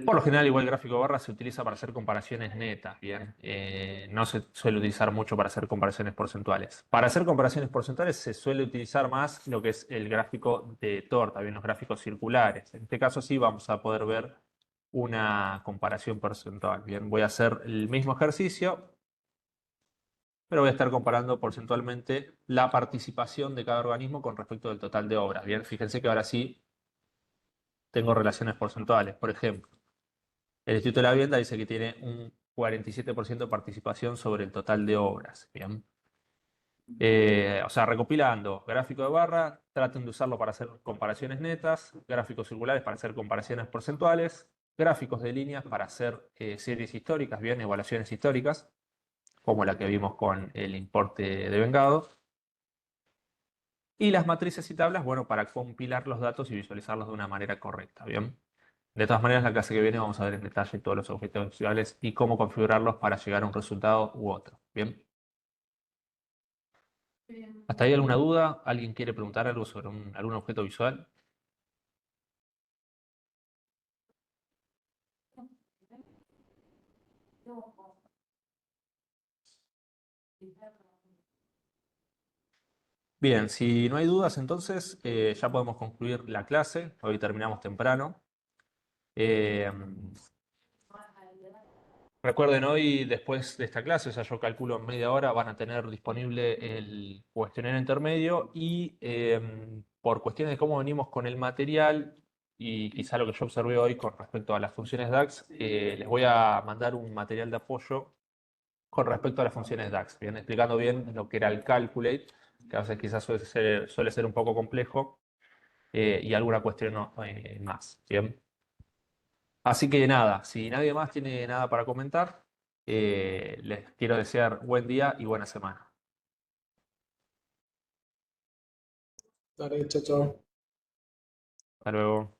Por lo general, igual el gráfico de barra se utiliza para hacer comparaciones netas, bien. No se suele utilizar mucho para hacer comparaciones porcentuales. Para hacer comparaciones porcentuales se suele utilizar más lo que es el gráfico de torta, bien, los gráficos circulares. En este caso sí vamos a poder ver una comparación porcentual. Bien, voy a hacer el mismo ejercicio, pero voy a estar comparando porcentualmente la participación de cada organismo con respecto del total de obras. Bien, fíjense que ahora sí tengo relaciones porcentuales. Por ejemplo, el Instituto de la Vivienda dice que tiene un 47% de participación sobre el total de obras. Bien. O sea, recopilando, gráfico de barra, traten de usarlo para hacer comparaciones netas, gráficos circulares para hacer comparaciones porcentuales, gráficos de líneas para hacer series históricas, bien, evaluaciones históricas, como la que vimos con el importe de vengado. Y las matrices y tablas, bueno, para compilar los datos y visualizarlos de una manera correcta, ¿bien? De todas maneras, la clase que viene vamos a ver en detalle todos los objetos visuales y cómo configurarlos para llegar a un resultado u otro, ¿bien? ¿Hasta ahí alguna duda? ¿Alguien quiere preguntar algo sobre algún objeto visual? Bien, si no hay dudas, entonces ya podemos concluir la clase. Hoy terminamos temprano. Eh, Recuerden, hoy después de esta clase, o sea, yo calculo en media hora, van a tener disponible el cuestionario intermedio y por cuestiones de cómo venimos con el material y quizá lo que yo observé hoy con respecto a las funciones DAX, les voy a mandar un material de apoyo con respecto a las funciones DAX, bien, explicando bien lo que era el calculate, que a veces quizás suele ser un poco complejo, y alguna cuestión más, bien. Así que nada, si nadie más tiene nada para comentar, les quiero desear buen día y buena semana. Dale, chao, chao. Hasta luego.